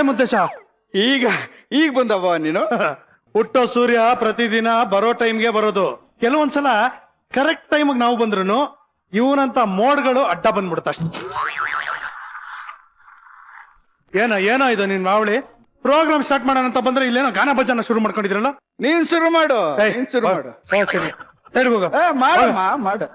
ಮುದ್ದೇಶ, ಈಗ ಈಗ ಬಂದವ ನೀನು. ಹುಟ್ಟೋ ಸೂರ್ಯ ಪ್ರತಿದಿನ ಬರೋ ಟೈಮ್ಗೆ ಬರೋದು. ಕೆಲವೊಂದ್ಸಲ ಕರೆಕ್ಟ್ ಟೈಮ್ಗೆ ನಾವು ಬಂದ್ರು ಇವನಂತ ಮೋಡ್ಗಳು ಅಡ್ಡ ಬಂದ್ಬಿಡುತ್ತ ಅಷ್ಟೇ. ಏನೋ ಇದು ನಿನ್ ಮಾವಳಿ ಪ್ರೋಗ್ರಾಮ್ ಸ್ಟಾರ್ಟ್ ಮಾಡೋಣ ಅಂತ ಬಂದ್ರೆ ಇಲ್ಲೇನೋ ಗಾನ ಭಜನ ಶುರು ಮಾಡ್ಕೊಂಡಿದ್ರಲ್ಲ. ನೀನ್ ಶುರು ಮಾಡು. ಸರಿ ಹೋಗ ಮಾಡು.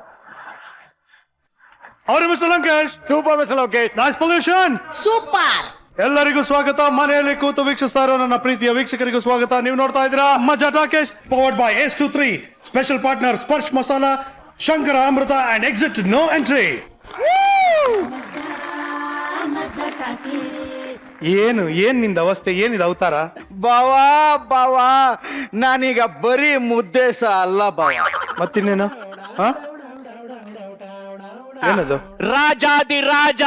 ಅವ್ರ mister Lankesh. Super mister Lankesh. Noise pollution. Super. ಎಲ್ಲರಿಗೂ ಸ್ವಾಗತ. ಮನೆಯಲ್ಲಿ ಕೂತು ವೀಕ್ಷಿಸ್ತಾ ಇರೋ ನನ್ನ ಪ್ರೀತಿಯ ವೀಕ್ಷಕರಿಗೂ ಸ್ವಾಗತ. ನೀವು ನೋಡ್ತಾ ಇದ್ದೀರಾ Majaa Talkies, powered by S23, special partner Sparsh masala, Shankara Amrutha and exit no entry. ಏನ್ ನಿಂದ ಅವಸ್ಥೆ, ಏನಿದೆ ಅವತಾರ? ಬಾವಾ ನಾನೀಗ ಬರೀ ಮುದ್ದೇಶ ಅಲ್ಲ ಬಾವ. ಮತ್ತಿನ್ನೇನು? ಏನದು? ರಾಜಾದಿ ರಾಜ,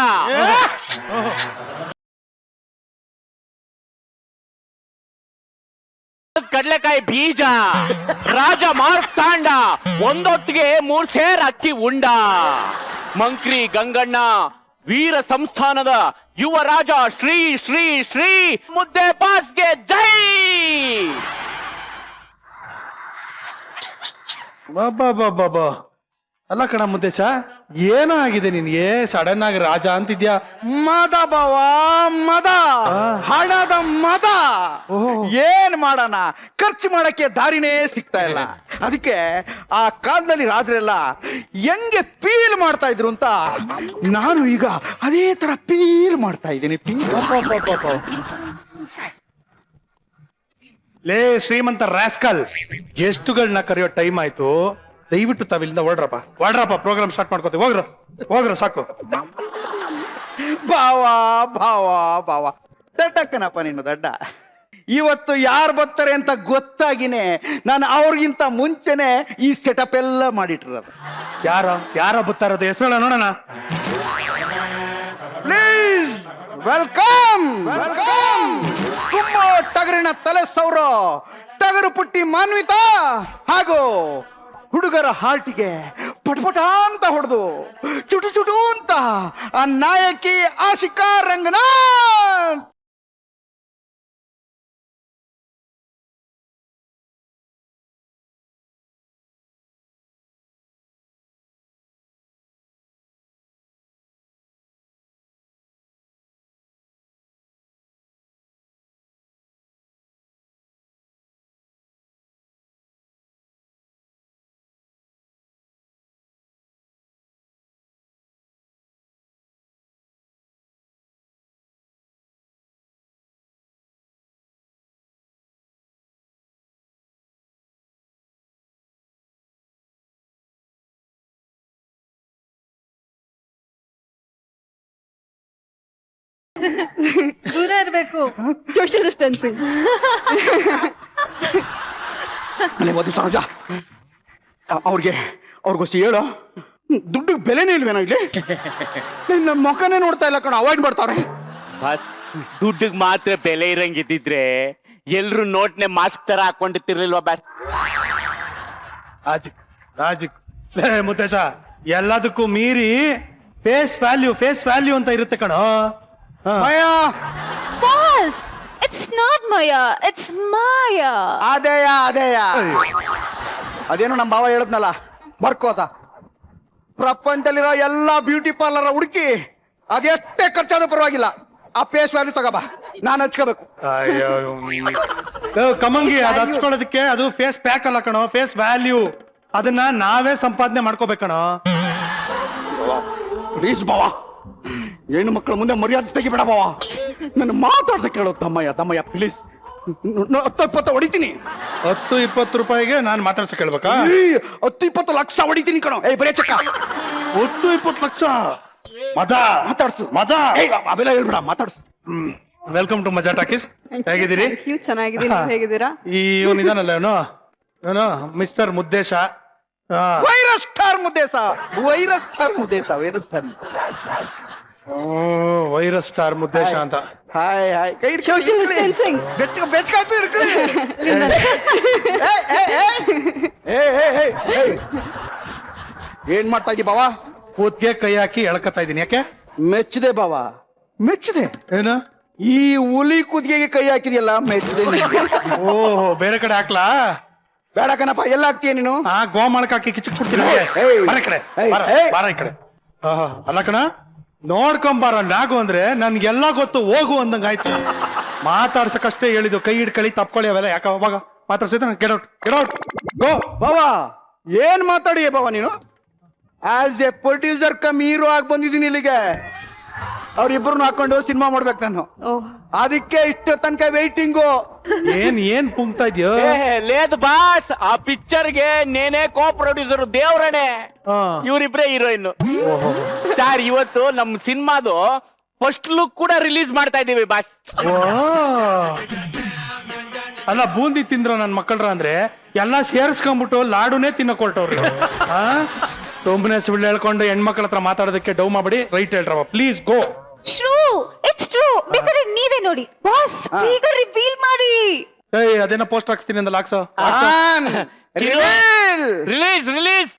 ಕಡ್ಲೆಕಾಯಿ ಬೀಜ, ರಾಜ ಮಾರ್ತಾಂಡ, ಒಂದೊತ್ತಿಗೆ 3 ಸೇರ್ ಅಕ್ಕಿ ಉಂಡ, ಮಂಕ್ರಿ ಗಂಗಣ್ಣ, ವೀರ ಸಂಸ್ಥಾನದ ಯುವ ರಾಜ ಶ್ರೀ ಶ್ರೀ ಶ್ರೀ ಮುದ್ದೆ ಬಾಸ್ಗೆ ಜೈ. ಬಾಬಾ ಅಲ್ಲ ಕಣ ಮುದ್ದೇಶ, ಏನೋ ಆಗಿದೆ ನಿನ್ಗೆ? ಸಡನ್ ಆಗಿ ರಾಜ ಅಂತಿದ್ಯಾ? ಮದ ಬಾವ, ಮದ, ಹಣದ ಮದ. ಏನ್ ಮಾಡೋಣ, ಖರ್ಚು ಮಾಡಕ್ಕೆ ದಾರಿನೇ ಸಿಗ್ತಾ ಇಲ್ಲ. ಅದಕ್ಕೆ ಆ ಕಾಲದಲ್ಲಿ ರಾಜರೆಲ್ಲ ಹೆಂಗೆ ಫೀಲ್ ಮಾಡ್ತಾ ಇದ್ರು ಅಂತ ನಾನು ಈಗ ಅದೇ ತರ ಫೀಲ್ ಮಾಡ್ತಾ ಇದ್ದೀನಿ. ಲೇ ಶ್ರೀಮಂತ ರಾಸ್ಕಲ್, ಗೆಸ್ಟ್ಗಳನ್ನ ಕರೆಯೋ ಟೈಮ್ ಆಯ್ತು. ದಯವಿಟ್ಟು ತಾವಿಲ್ಲಿಂದ ಹೊರಡ್ರಪ್ಪ. ಪ್ರೋಗ್ರಾಮ್ ಸ್ಟಾರ್ಟ್ ಮಾಡ್ಕೋತೀವಿ. ಹೋಗ್ರ ಸಾಕು. ಭಾವ ದಡ್ಡಕ್ಕನಪ್ಪ ನೀನು ದಡ್ಡ. ಇವತ್ತು ಯಾರು ಬರ್ತಾರೆ ಅಂತ ಗೊತ್ತಾಗಿನೇ ನಾನು ಅವ್ರಿಗಿಂತ ಮುಂಚೆನೆ ಈ ಸೆಟಪ್ ಎಲ್ಲ ಮಾಡಿಟ್ಟಿರೋದು. ಯಾರ ಬರ್ತಾರದು? ಹೆಸರು ನೋಡೋಣ. Please welcome. ಟಗರಿನ ತಲೆ ಸೌರ, ಟಗರು ಪುಟ್ಟಿ ಮಾನ್ವಿತಾ ಹಾಗೂ ಹುಡುಗರ ಹಾರ್ಟಿಗೆ ಪಟಪಟ ಅಂತ ಹೊಡೆದು ಚುಟು ಚುಟು ಅಂತ ಆ ನಾಯಕಿ ಆಶಿಕಾ ರಂಗನಾಥ್. ದೂರ ಇರಬೇಕು, ಸೋಷಿಯಲ್ ಡಿಸ್ಟೆನ್ಸಿಂಗ್. ಒಂದು ಸಹಜ ಅವ್ರಿಗೋಸಿ ಹೇಳೋ, ದುಡ್ಡಿಗೆ ಬೆಲೆನೇ ಇಲ್ವೇನೋ ಇಲ್ಲಿ? ನನ್ನ ಮುಖನೇ ನೋಡ್ತಾ ಇಲ್ಲ ಕಣ, ಅವಾಯ್ಡ್ ಮಾಡ್ತಾರೆ. ಬಸ್ ದುಡ್ಡಿಗೆ ಮಾತ್ರ ಬೆಲೆ ಇರಂಗಿದ್ದಿದ್ರೆ ಎಲ್ರು ನೋಟ್ನೆ ಮಾಸ್ಕ್ ತರ ಹಾಕೊಂಡಿರ್ತಿರ್ಲಿಲ್ವಾ? ರಾಜಿಕ್ ಮುದ್ದೇಶ, ಎಲ್ಲದಕ್ಕೂ ಮೀರಿ ಫೇಸ್ ವ್ಯಾಲ್ಯೂ ಅಂತ ಇರುತ್ತೆ ಕಣೋ. Maya, boss, it's not Maya, it's Maya. ಅದೇಯ ಅದೇನು ನಮ್ಮ ಭಾವ ಹೇಳದ್ನಲ್ಲ, ಬರ್ಕೋತ ಪ್ರಪಂಚದಲ್ಲಿರೋ ಎಲ್ಲಾ ಬ್ಯೂಟಿ ಪಾರ್ಲರ್ ಹುಡುಕಿ ಅದೆಷ್ಟೇ ಖರ್ಚಾದ್ರೂ ಪರವಾಗಿಲ್ಲ, ಆ ಫೇಸ್ ವ್ಯಾಲ್ಯೂ ತಗೋಬಾ, ನಾನು ಹಚ್ಕೋಬೇಕು. ಕಮಂಗಿ, ಅದು ಹಚ್ಕೊಳ್ಳೋದಕ್ಕೆ ಅದು ಫೇಸ್ ಪ್ಯಾಕ್ ಅಲ್ಲ ಕಣೋ, ಫೇಸ್ ವ್ಯಾಲ್ಯೂ. ಅದನ್ನ ನಾವೇ ಸಂಪಾದನೆ ಮಾಡ್ಕೋಬೇಕಣೋ. ಪ್ಲೀಸ್ ಬಾವ, ಹೆಣ್ಣು ಮಕ್ಕಳ ಮುಂದೆ ಮರ್ಯಾದೆ ತೆಗಿಬೇಡ ಬಾವ. ನನ್ನ ಮಾತಾಡ್ಸ ಕೇಳೋ ತಮ್ಮಯ್ಯ ಪ್ಲೀಸ್. 10-20 ಹೊಡಿತೀನಿ. 10-20 ರೂಪಾಯಿಗೆ ನಾನು ಮಾತಾಡ್ಸ ಕೇಳ್ಬೇಕಾ? 10-20 ಲಕ್ಷ ಹೊಡಿತೀನಿ ಕಣೋ. ಬರೇ ಚಕ್ಕ. 10-20 ಲಕ್ಷ ಮಾತಾಡ್ಸು. ಅವೆಲ್ಲ ಹೇಳ್ಬೇಡ, ಮಾತಾಡ್ಸು. Welcome to Maja Talkies. ಹೇಗಿದ್ದೀರಿ? ಚೆನ್ನಾಗಿದ್ದೀನಿ, ಹೇಗಿದ್ದೀರಾ? ಇವನಿದಾನಲ್ಲ ಇವನು mister Muddesha, virus star Muddesha. Virus star Muddesha ಅಂತ. ಹಾಯ್ ಕೈ ಸೋಷಿಯಲ್ ಡಿಸ್ಟೆನ್ಸಿಂಗ್. ಬೆಚ್ಚಗಾಯ್ತು ಇರ್ಕೊಳ್ಳಿ. ಏನ್ ಮಾಡ್ತಾ ಇದ್ದೀ ಬಾವ? ಕೂತ್ಗೆ ಕೈ ಹಾಕಿ ಎಳ್ಕತ್ತಾ ಇದೀನಿ. ಯಾಕೆ? ಮೆಚ್ಚಿದೆ ಬಾವ, ಮೆಚ್ಚಿದೆ. ಏನು? ಈ ಹುಲಿ ಕುದಿಗೆಗೆ ಕೈ ಹಾಕಿದ್ಯಲ್ಲ ಮೆಚ್ಚಿದೆ ಓಹೋ ಬೇರೆ ಕಡೆ ಹಾಕ್ಲಾ? ಬೇಡ ಕಣಪ್ಪ, ಎಲ್ಲ ಹಾಕ್ತೀಯ ನೀನು? ಆ ಗೋಮಾಳಕ್ ಹಾಕಿ ಕಿಚ್ಚಕ್ ಬಿಡ್ತೀನಿ. ಏಯ್. ಬರ ಈ ಕಡೆ, ಏಯ್. ಬಾರ, ಏಯ್. ಬಾರ ಈ ಕಡೆ. ಅಲ್ಲ ಕಣ, ನೋಡ್ಕೊಂಬಾರ ನಾಗು ಅಂದ್ರೆ ನನ್ಗೆಲ್ಲ ಗೊತ್ತು, ಹೋಗು ಅಂದಂಗ ಆಯ್ತು. ಮಾತಾಡ್ಸಕ್ಕಷ್ಟೇ ಹೇಳಿದ್ದು, ಕೈ ಹಿಡ್ಕಳಿ ತಪ್ಕೊಳ್ಳಿ ಅವೆಲ್ಲ ಯಾಕ ಅವಾಗ ಮಾತಾಡ್ಸಿದ್ರೆ ಗೆಟ್ ಔಟ್ ಗೋ. ಬಾವಾ ಏನ್ ಮಾತಾಡಿಯ ಬಾವ ನೀನು? As A producer come hero ಆಗಿ ಬಂದಿದ್ದೀನಿ ಇಲ್ಲಿಗೆ. ಅವ್ರಿಬ್ರು ಹಾಕೊಂಡು ಸಿನಿಮಾ ಮಾಡ್ಬೇಕು ನಾನು, ಓಹ್ ಅದಕ್ಕೆ ಇಷ್ಟು ತನಕ ವೇಟಿಂಗು. ಏನ್ ಪುಂಗ್ತಾ ಇದ್ಯೋ? లేదు ಬಾಸ್, ಆ ಪಿಕ್ಚರ್ಗೆ ನೇನೇ ಕೋ ಪ್ರೊಡ್ಯೂಸರ್ ದೇವ್ರಣೆ, ಇವರಿಬ್ರೇ ಹೀರೋಯಿನ್. ಸರ್ ಇವತ್ತು ನಮ್ ಸಿನಿಮಾದು ಫಸ್ಟ್ ಲುಕ್ ಕೂಡ ರಿಲೀಸ್ ಮಾಡ್ತಾ ಇದೀವಿ ಬಾಸ್. ಅಲ್ಲ ಬೂಂದಿ ತಿಂದ್ರ ನನ್ ಮಕ್ಕಳ್ರ ಅಂದ್ರೆ ಎಲ್ಲಾ ಸೇರ್ಸ್ಕೊಂಡ್ಬಿಟ್ಟು ಲಾಡುನೇ ತಿನ್ನಕ್ ಹೊರಟವ್ರಿ. ತುಂಬನೇ ಸುಳ್ಳು ಹೇಳ್ಕೊಂಡು ಹೆಣ್ಮಕ್ಳ ಹತ್ರ ಮಾತಾಡೋದಕ್ಕೆ ಡೌ ಮಾಡ್ಬಿಡಿ. ರೈಟ್ ಹೇಳ್ರವ, please go. True, it's true. ಬೇಕಾದ್ರೆ ನೀವೇ ನೋಡಿ ಬಾಸ್, ಈಗ ರಿವೀಲ್ ಮಾಡಿ. ಏಯ್ ಅದೇನೋ ಪೋಸ್ಟ್ ಹಾಕ್ಸ್ತೀನಿ ಅಂದಲ್ಲ, ಹಾಕ್ಸ. Release release.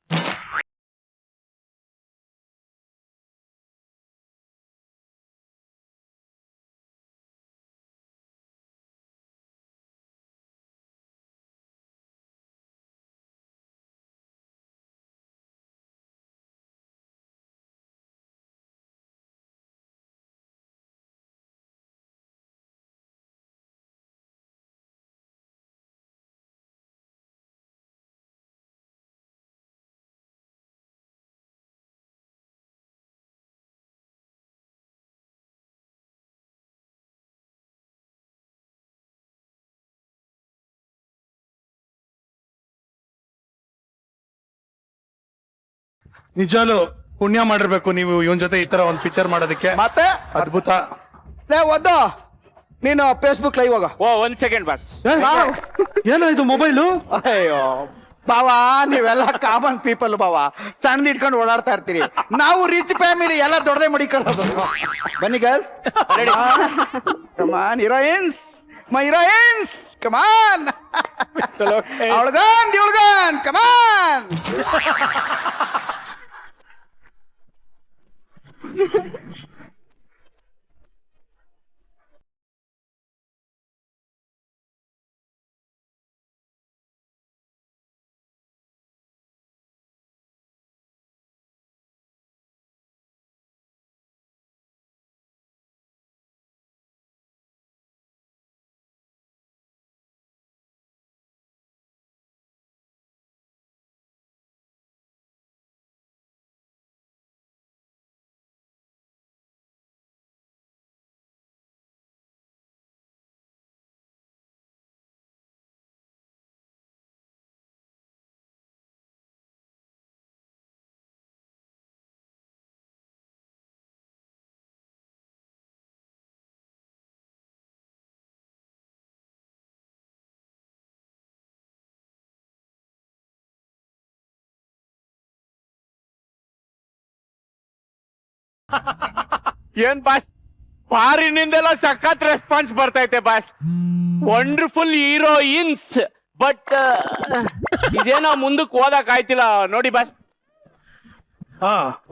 ನಿಜಾಲು ಪುಣ್ಯ ಮಾಡಿರ್ಬೇಕು ನೀವು ಇವನ್ ಜೊತೆ ಈ ತರ ಒಂದ್ ಪಿಕ್ಚರ್ ಮಾಡೋದಕ್ಕೆ. ಮತ್ತೆ ಅದ್ಭುತ. ಲೇ ಒದ್ದು, ನೀನು ಫೇಸ್ಬುಕ್ ಲೈವ್ ಹೋಗ. ಓ 1 ಸೆಕೆಂಡ್ ಬಾಸ್. ಏನೋ ಇದು ಮೊಬೈಲು? ಅಯ್ಯೋ ಬಾವಾ, ನೀವೆಲ್ಲ ಕಾಮನ್ ಪೀಪಲ್ ಬಾವಾ, ಸಣ್ಣದ್ ಇಟ್ಕೊಂಡು ಓಡಾಡ್ತಾ ಇರ್ತೀರಿ. ನಾವು ರಿಚ್ ಫ್ಯಾಮಿಲಿ ಎಲ್ಲ ದೊಡ್ಡದೇ ಮಡಿಕೊಳ್ಳೋದು. ಬನ್ನಿ ಗರ್ಲ್ಸ್, ಕಮಾನ್ ಹೀರೋಯಿನ್ಸ್, ಮೈ ಹೀರೋಯಿನ್ಸ್, ಕಮಾನ್. ಅವಳಗನ್ ಕಮಾನ್. ಏನ್ ಬಾಸ್, ಫಾರಿನಿಂದೆಲ್ಲ ಸಖತ್ ರೆಸ್ಪಾನ್ಸ್ ಬರ್ತೈತೆ ಬಾಸ್. ವಂಡರ್ಫುಲ್ ಹೀರೋಯಿನ್ಸ್, ಬಟ್ ಇದೇನೋ ಮುಂದಕ್ಕೆ ಓದಕ್ ಆಯ್ತಿಲ್ಲ ನೋಡಿ boss.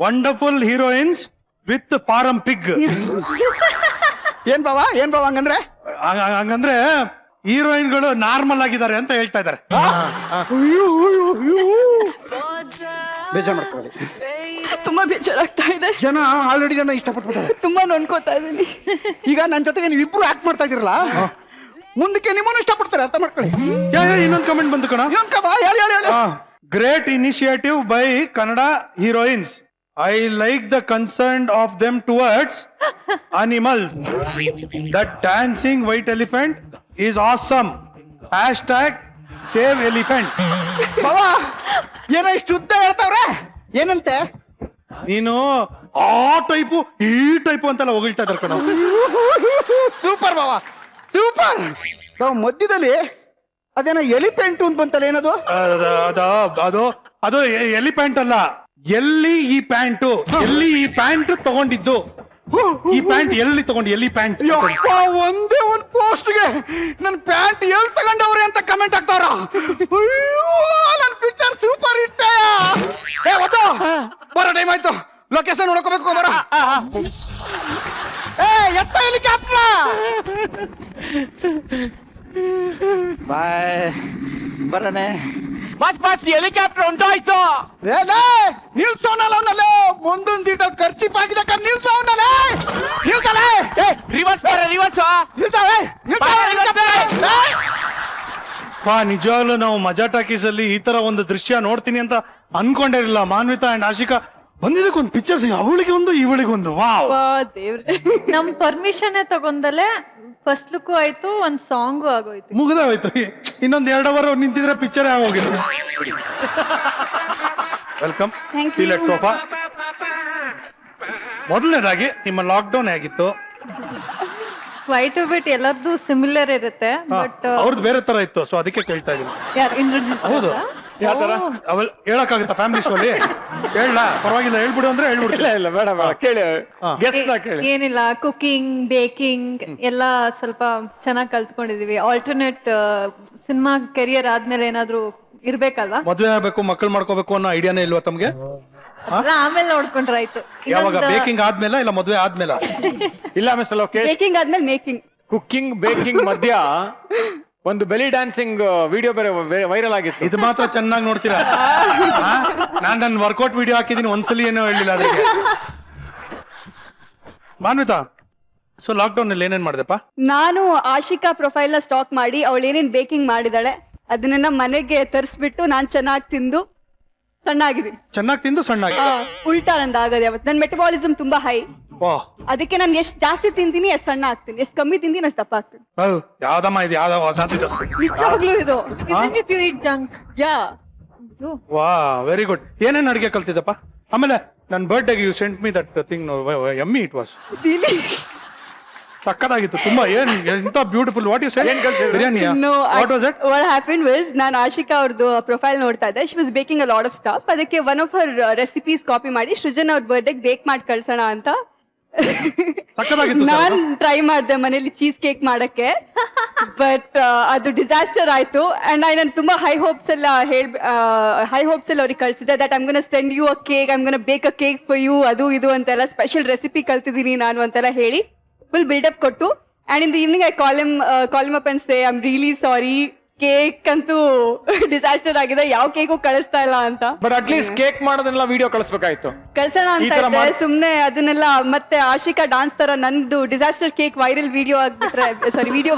Wonderful heroines with farm pig. ಏನ್ ಬಾವಾ ಹಂಗಂದ್ರೆ? ಹಂಗಂದ್ರೆ ಹೀರೋಯಿನ್ಗಳು ನಾರ್ಮಲ್ ಆಗಿದ್ದಾರೆ ಅಂತ ಹೇಳ್ತಾ ಇದಾರೆ. ಬೇಜಾರ್ ಮಾಡ್ಕೊಳ್ಳಿ, ತುಂಬಾ ಬೇಜಾರಾಗ್ತಾ ಇದೆ. ಜನ ಆಲ್ರೆಡಿ ನನ್ನ ಇಷ್ಟಪಟ್ಬಿಟ್ಟಾರೆ, ತುಂಬಾ ನೊಂದ್ಕೋತಾ ಇದೀನಿ. ಈಗ ನನ್ನ ಜೊತೆಗೆ ನೀವು ಇಬ್ರು ಆಕ್ಟ್ ಮಾಡ್ತಾ ಇದ್ದೀರಲ್ಲ, ಮುಂದಕ್ಕೆ ನಿಮ್ಮನ್ನು ಇಷ್ಟಪಡ್ತಾರೆ, ಅರ್ಥ ಮಾಡ್ಕೊಳ್ಳಿ. ಇನ್ನೊಂದು ಕಮೆಂಟ್ ಬಂತು ಕಣ. Great initiative by Kannada heroines. I like the concern of them towards animals. That dancing white elephant is awesome. Hashtag save elephant. ಬಾವಾ ಏನೋ ಇಷ್ಟು ಉದ್ದ ಹೇಳ್ತಾವ್ರೆ, ಏನಂತೆ? ನೀನು ಆ ಟೈಪು ಈ ಟೈಪು ಅಂತೆಲ್ಲ ಹೊಗಳ್ತಾ ಇದ್ದಾರೆ ಕಣ. ಸೂಪರ್ ಬಾವಾ, ಸೂಪರ್. ನಾವು ಮಧ್ಯದಲ್ಲಿ ಅದೇನೋ ಎಲಿಫೆಂಟ್ ಅಂತ ಬಂತಲ್ಲ, ಏನದು? ಅದು ಎಲಿಫೆಂಟ್ ಅಲ್ಲ, ಎಲ್ಲಿ ಈ ಪ್ಯಾಂಟು, ಎಲ್ಲಿ ಈ ಪ್ಯಾಂಟ್ ತಗೊಂಡಿದ್ದು, ಈ ಪ್ಯಾಂಟ್ ಎಲ್ಲಿ ತಗೊಂಡು, ಎಲ್ಲಿ ಪ್ಯಾಂಟ್? ಒಂದೇ ಒಂದು ಪೋಸ್ಟ್ಗೆ ನನ್ ಪ್ಯಾಂಟ್ ಎಲ್ಲಿ ತಗೊಂಡವ್ರೆ ಅಂತ ಕಮೆಂಟ್ ಆಗ್ತಾವ್ರ. ನನ್ ಪಿಕ್ಚರ್ ಸೂಪರ್ ಹಿಟ್. ಬರೋ ಟೈಮ್ ಆಯ್ತು, ಲೊಕೇಶನ್ ನೋಡ್ಕೋಬೇಕು. ಬರ ಎತ್ತ ಹೆಲಿಕಾಪ್ಟರ್ ಬಾಯ್ ಬರನೆ ಬಸ್ ಬಸ್ ಹೆಲಿಕಾಪ್ಟರ್ ಉಂಟಾಯ್ತು. ನಿಲ್ಸೋನಲ್ಲ ಅವನಲ್ಲೇ ಮುಂದೊಂದು ದೀಟ ಖರ್ಚಿಪಾಗಿದೆ ನಿಲ್ಸೋನಲ್ಲೇ ನಿಲ್ಕಲೇ ರಿವರ್ಸ್ ರಿವರ್ಸ್ ನಿಜವಾಗ್ಲೂ ನಾವು ಮಜಾ ಟಾಕೀಸ್ ಅಲ್ಲಿ ಈ ತರ ಒಂದು ದೃಶ್ಯ ನೋಡ್ತೀನಿ ಅಂತ ಅನ್ಕೊಂಡಿರಲಿಲ್ಲ. ಮಾನ್ವಿತಾ ಅಂಡ್ ಆಶಿಕಾ ಬಂದಿದ್ದಕ್ಕೊಂದು ಪಿಕ್ಚರ್ಸ್, ಅವಳಿಗೆ ಒಂದು ಇವಳಿಗೊಂದು. ವಾವ್, ದೇವ್ರೆ, ನಮ್ ಪರ್ಮಿಷನ್ ತಗೊಂಡಲೆ ಫಸ್ಟ್ ಲುಕ್ ಆಯ್ತು, ಒಂದ್ ಸಾಂಗು ಆಗೋಯ್ತು. ಮುಗಿದೋಯ್ತು. ಇನ್ನೊಂದ್ 2 ಅವರ್ ನಿಂತಿದ್ರೆ ಪಿಕ್ಚರ್ ಆಗೋಗಿಲ್ಲ. ವೆಲ್ಕಮ್. Thank you. ಸೋಫಾ. ಮೊದಲನೇದಾಗಿ ನಿಮ್ಮ ಲಾಕ್ಡೌನ್ ಆಗಿತ್ತು. ವೈಟ್ ಬಿಟ್ ಎಲ್ಲರದು ಸಿಮಿಲರ್ ಇರುತ್ತೆ, ಬಟ್ ಅವ್ರದ್ದು ಬೇರೆ ತರ ಇತ್ತು, ಸೊ ಅದಕ್ಕೆ ಕೇಳ್ತಾ ಇದೀನಿ. ಯಾರು ಇಂದ್ರಜಿತ್ ಹೌದು. ಯಾವ ತರ? ಅವೆಲ್ಲ ಹೇಳಕ್ಕಾಗುತ್ತಾ ಫ್ಯಾಮಿಲಿ ಶೋಲಿ? ಹೇಳ ಪರವಾಗಿಲ್ಲ, ಹೇಳ್ಬಿಡು ಅಂದ್ರೆ ಹೇಳ್ಬಿಡು. ಇಲ್ಲ ಬೇಡ ಕೇಳಿ ಗೆಸ್ಟ್ ಕೇಳಿ. ಏನಿಲ್ಲ, ಕುಕಿಂಗ್, ಬೇಕಿಂಗ್ ಎಲ್ಲ ಸ್ವಲ್ಪ ಚೆನ್ನಾಗಿ ಕಲ್ತ್ಕೊಂಡಿದೀವಿ. ಆಲ್ಟರ್ನೇಟ್ ಸಿನಿಮಾ ಕೆರಿಯರ್ ಆದ್ಮೇಲೆ ಏನಾದ್ರು ಇರ್ಬೇಕಲ್ವಾ? ಮದ್ವೆ ಆಗ್ಬೇಕು, ಮಕ್ಕಳು ಮಾಡ್ಕೋಬೇಕು ಅನ್ನೋ ಐಡಿಯಾನೇ ಇಲ್ವಾ ತಮ್ಗೆ? ಎಲ್ಲ ಆಮೇಲೆ ನೋಡ್ಕೊಂಡ್ರೆ ಆಯ್ತು. ಯಾವಾಗ? ಬೇಕಿಂಗ್ ಆದ್ಮೇಲೆ ಇಲ್ಲ ಮದ್ವೆ ಆದ್ಮೇಲೆ? ಇಲ್ಲ ಮಿಸ್ಟರ್ ಲೋಕೇಶ್, ಬೇಕಿಂಗ್ ಆದ್ಮೇಲೆ ಮೇಕಿಂಗ್. ಕುಕ್ಕಿಂಗ್ ಬೇಕಿಂಗ್ ಮಧ್ಯ ಒಂದು ಬೆಲಿ ಡ್ಯಾನ್ಸಿಂಗ್ ವಿಡಿಯೋ ಬೇರೆ ವೈರಲ್ ಆಗಿತ್ತು. ಇದು ಮಾತ್ರ ಚೆನ್ನಾಗಿ ನೋಡ್ತೀರಾ? ನಾನ್ ನನ್ನ ವರ್ಕೌಟ್ ವಿಡಿಯೋ ಹಾಕಿದೀನಿ, ಒಂದ್ಸಲಿ ಏನೋ ಹೇಳಿಲ್ಲ ಅದಕ್ಕೆ. ಮಾನ್ವಿತಾ, ಸೊ ಲಾಕ್ಡೌನ್ ಅಲ್ಲಿ ಏನೇನ್ ಮಾಡಿದೆಪ್ಪ? ನಾನು ಆಶಿಕಾ ಪ್ರೊಫೈಲ್ ನ ಸ್ಟಾಕ್ ಮಾಡಿ ಅವಳು ಏನೇನ್ ಬೇಕಿಂಗ್ ಮಾಡಿದಾಳೆ ಅದನ್ನೆಲ್ಲ ಮನೆಗೆ ತರಿಸ್ಬಿಟ್ಟು ನಾನ್ ಚೆನ್ನಾಗಿ ತಿಂದು ಸಣ್ಣಾಗಿದ್ದೀನಿ. ಚೆನ್ನಾಗಿ ತಿಂದು ಸಣ್ಣಾಗಿ? ಉಲ್ಟಾ ನಂದು ಆಗೋದು ಯಾವತ್ತು. ನನ್ನ ಮೆಟಬಾಲಿಸಮ್ ತುಂಬಾ ಹೈ, ವಾಹ್. ಅದಕ್ಕೆ ನಾನು ಎಷ್ಟು ಜಾಸ್ತಿ ತಿಂತೀನಿ ಎಷ್ಟು ಸಣ್ಣ ಆಗ್ತೀನಿ, ಎಷ್ಟು ಕಮ್ಮಿ ತಿಂತೀನಿ ಅಷ್ಟು ದಪ್ಪ ಆಗ್ತೀನಿ. ಯಾವ್ದಮ್ಮ ಇದು? ಯಾವ್ದೋ ಹೊಸದಿದು? ನಿಜವಾಗ್ಲೂ ಇದು. If you eat junk. ಯಾ ವಾ, ವೆರಿ ಗುಡ್. ಏನೇನ್ ಅಡಿಗೆ ಕಲ್ತಿದ್ದಪ್ಪ? ಆಮೇಲೆ ನನ್ನ ಬರ್ಡೇಗೆ you sent me that thing, yummy it was. ಸಕ್ಕತ್ತಾಗಿತ್ತು ತುಂಬಾ. ಏನ್ ಎಂತ beautiful. What you said? Biryani? What was it? What happen was, ನಾನು ಆಶಿಕಾ ಅವ್ರದ್ದು ಪ್ರೊಫೈಲ್ ನೋಡ್ತಾ ಇದ್ದೆ. She was baking a lot of stuff. ಅದಕ್ಕೆ one of her recipes copy ಮಾಡಿ ಸೃಜನ್ ಅವ್ರ ಬರ್ಡೇಗೆ ಬೇಕ್ ಮಾಡಿ ಕಳ್ಸೋಣ ಅಂತ ಸಕ್ಕತ್ತಾಗಿತ್ತು. ನಾನ್ ಟ್ರೈ ಮಾಡಿದೆ ಮನೇಲಿ ಚೀಸ್ ಕೇಕ್ ಮಾಡಕ್ಕೆ, ಬಟ್ ಅದು ಡಿಸಾಸ್ಟರ್ ಆಯ್ತು. ಅಂಡ್ ನಾನು ತುಂಬಾ ಹೈ ಹೋಪ್ಸ್ ಎಲ್ಲ ಅವ್ರಿಗೆ ಕಳ್ಸಿದ್ದೆ that I'm gonna send you a cake, I'm gonna bake a cake for you, ಅದು ಇದು ಅಂತೆಲ್ಲ ಸ್ಪೆಷಲ್ ರೆಸಿಪಿ ಕಲ್ತಿದ್ದೀನಿ ನಾನು ಅಂತೆಲ್ಲ ಹೇಳಿ ಫುಲ್ ಬಿಲ್ಡಪ್ ಕೊಟ್ಟು. And in the evening I call him up and say I am really sorry, cake ಅಂತೂ disaster ಆಗಿದೆ, ಯಾವ ಕೇಕು ಕಳಿಸ್ತಾ ಇಲ್ಲ ಅಂತ. ಬಟ್ ಅಟ್ಲೀಸ್ಟ್ ಕೇಕ್ ಮಾಡೋದನ್ನೆಲ್ಲ ವಿಡಿಯೋ ಕಳಿಸ್ಬೇಕಾಯ್ತು. ಕಳ್ಸೋಣ ಅಂತ ಇದ್ದೆ, ಸುಮ್ನೆ ಅದನ್ನೆಲ್ಲ. ಮತ್ತೆ ಆಶಿಕಾ ಡಾನ್ಸ್ ತರ ನಂದು disaster cake viral video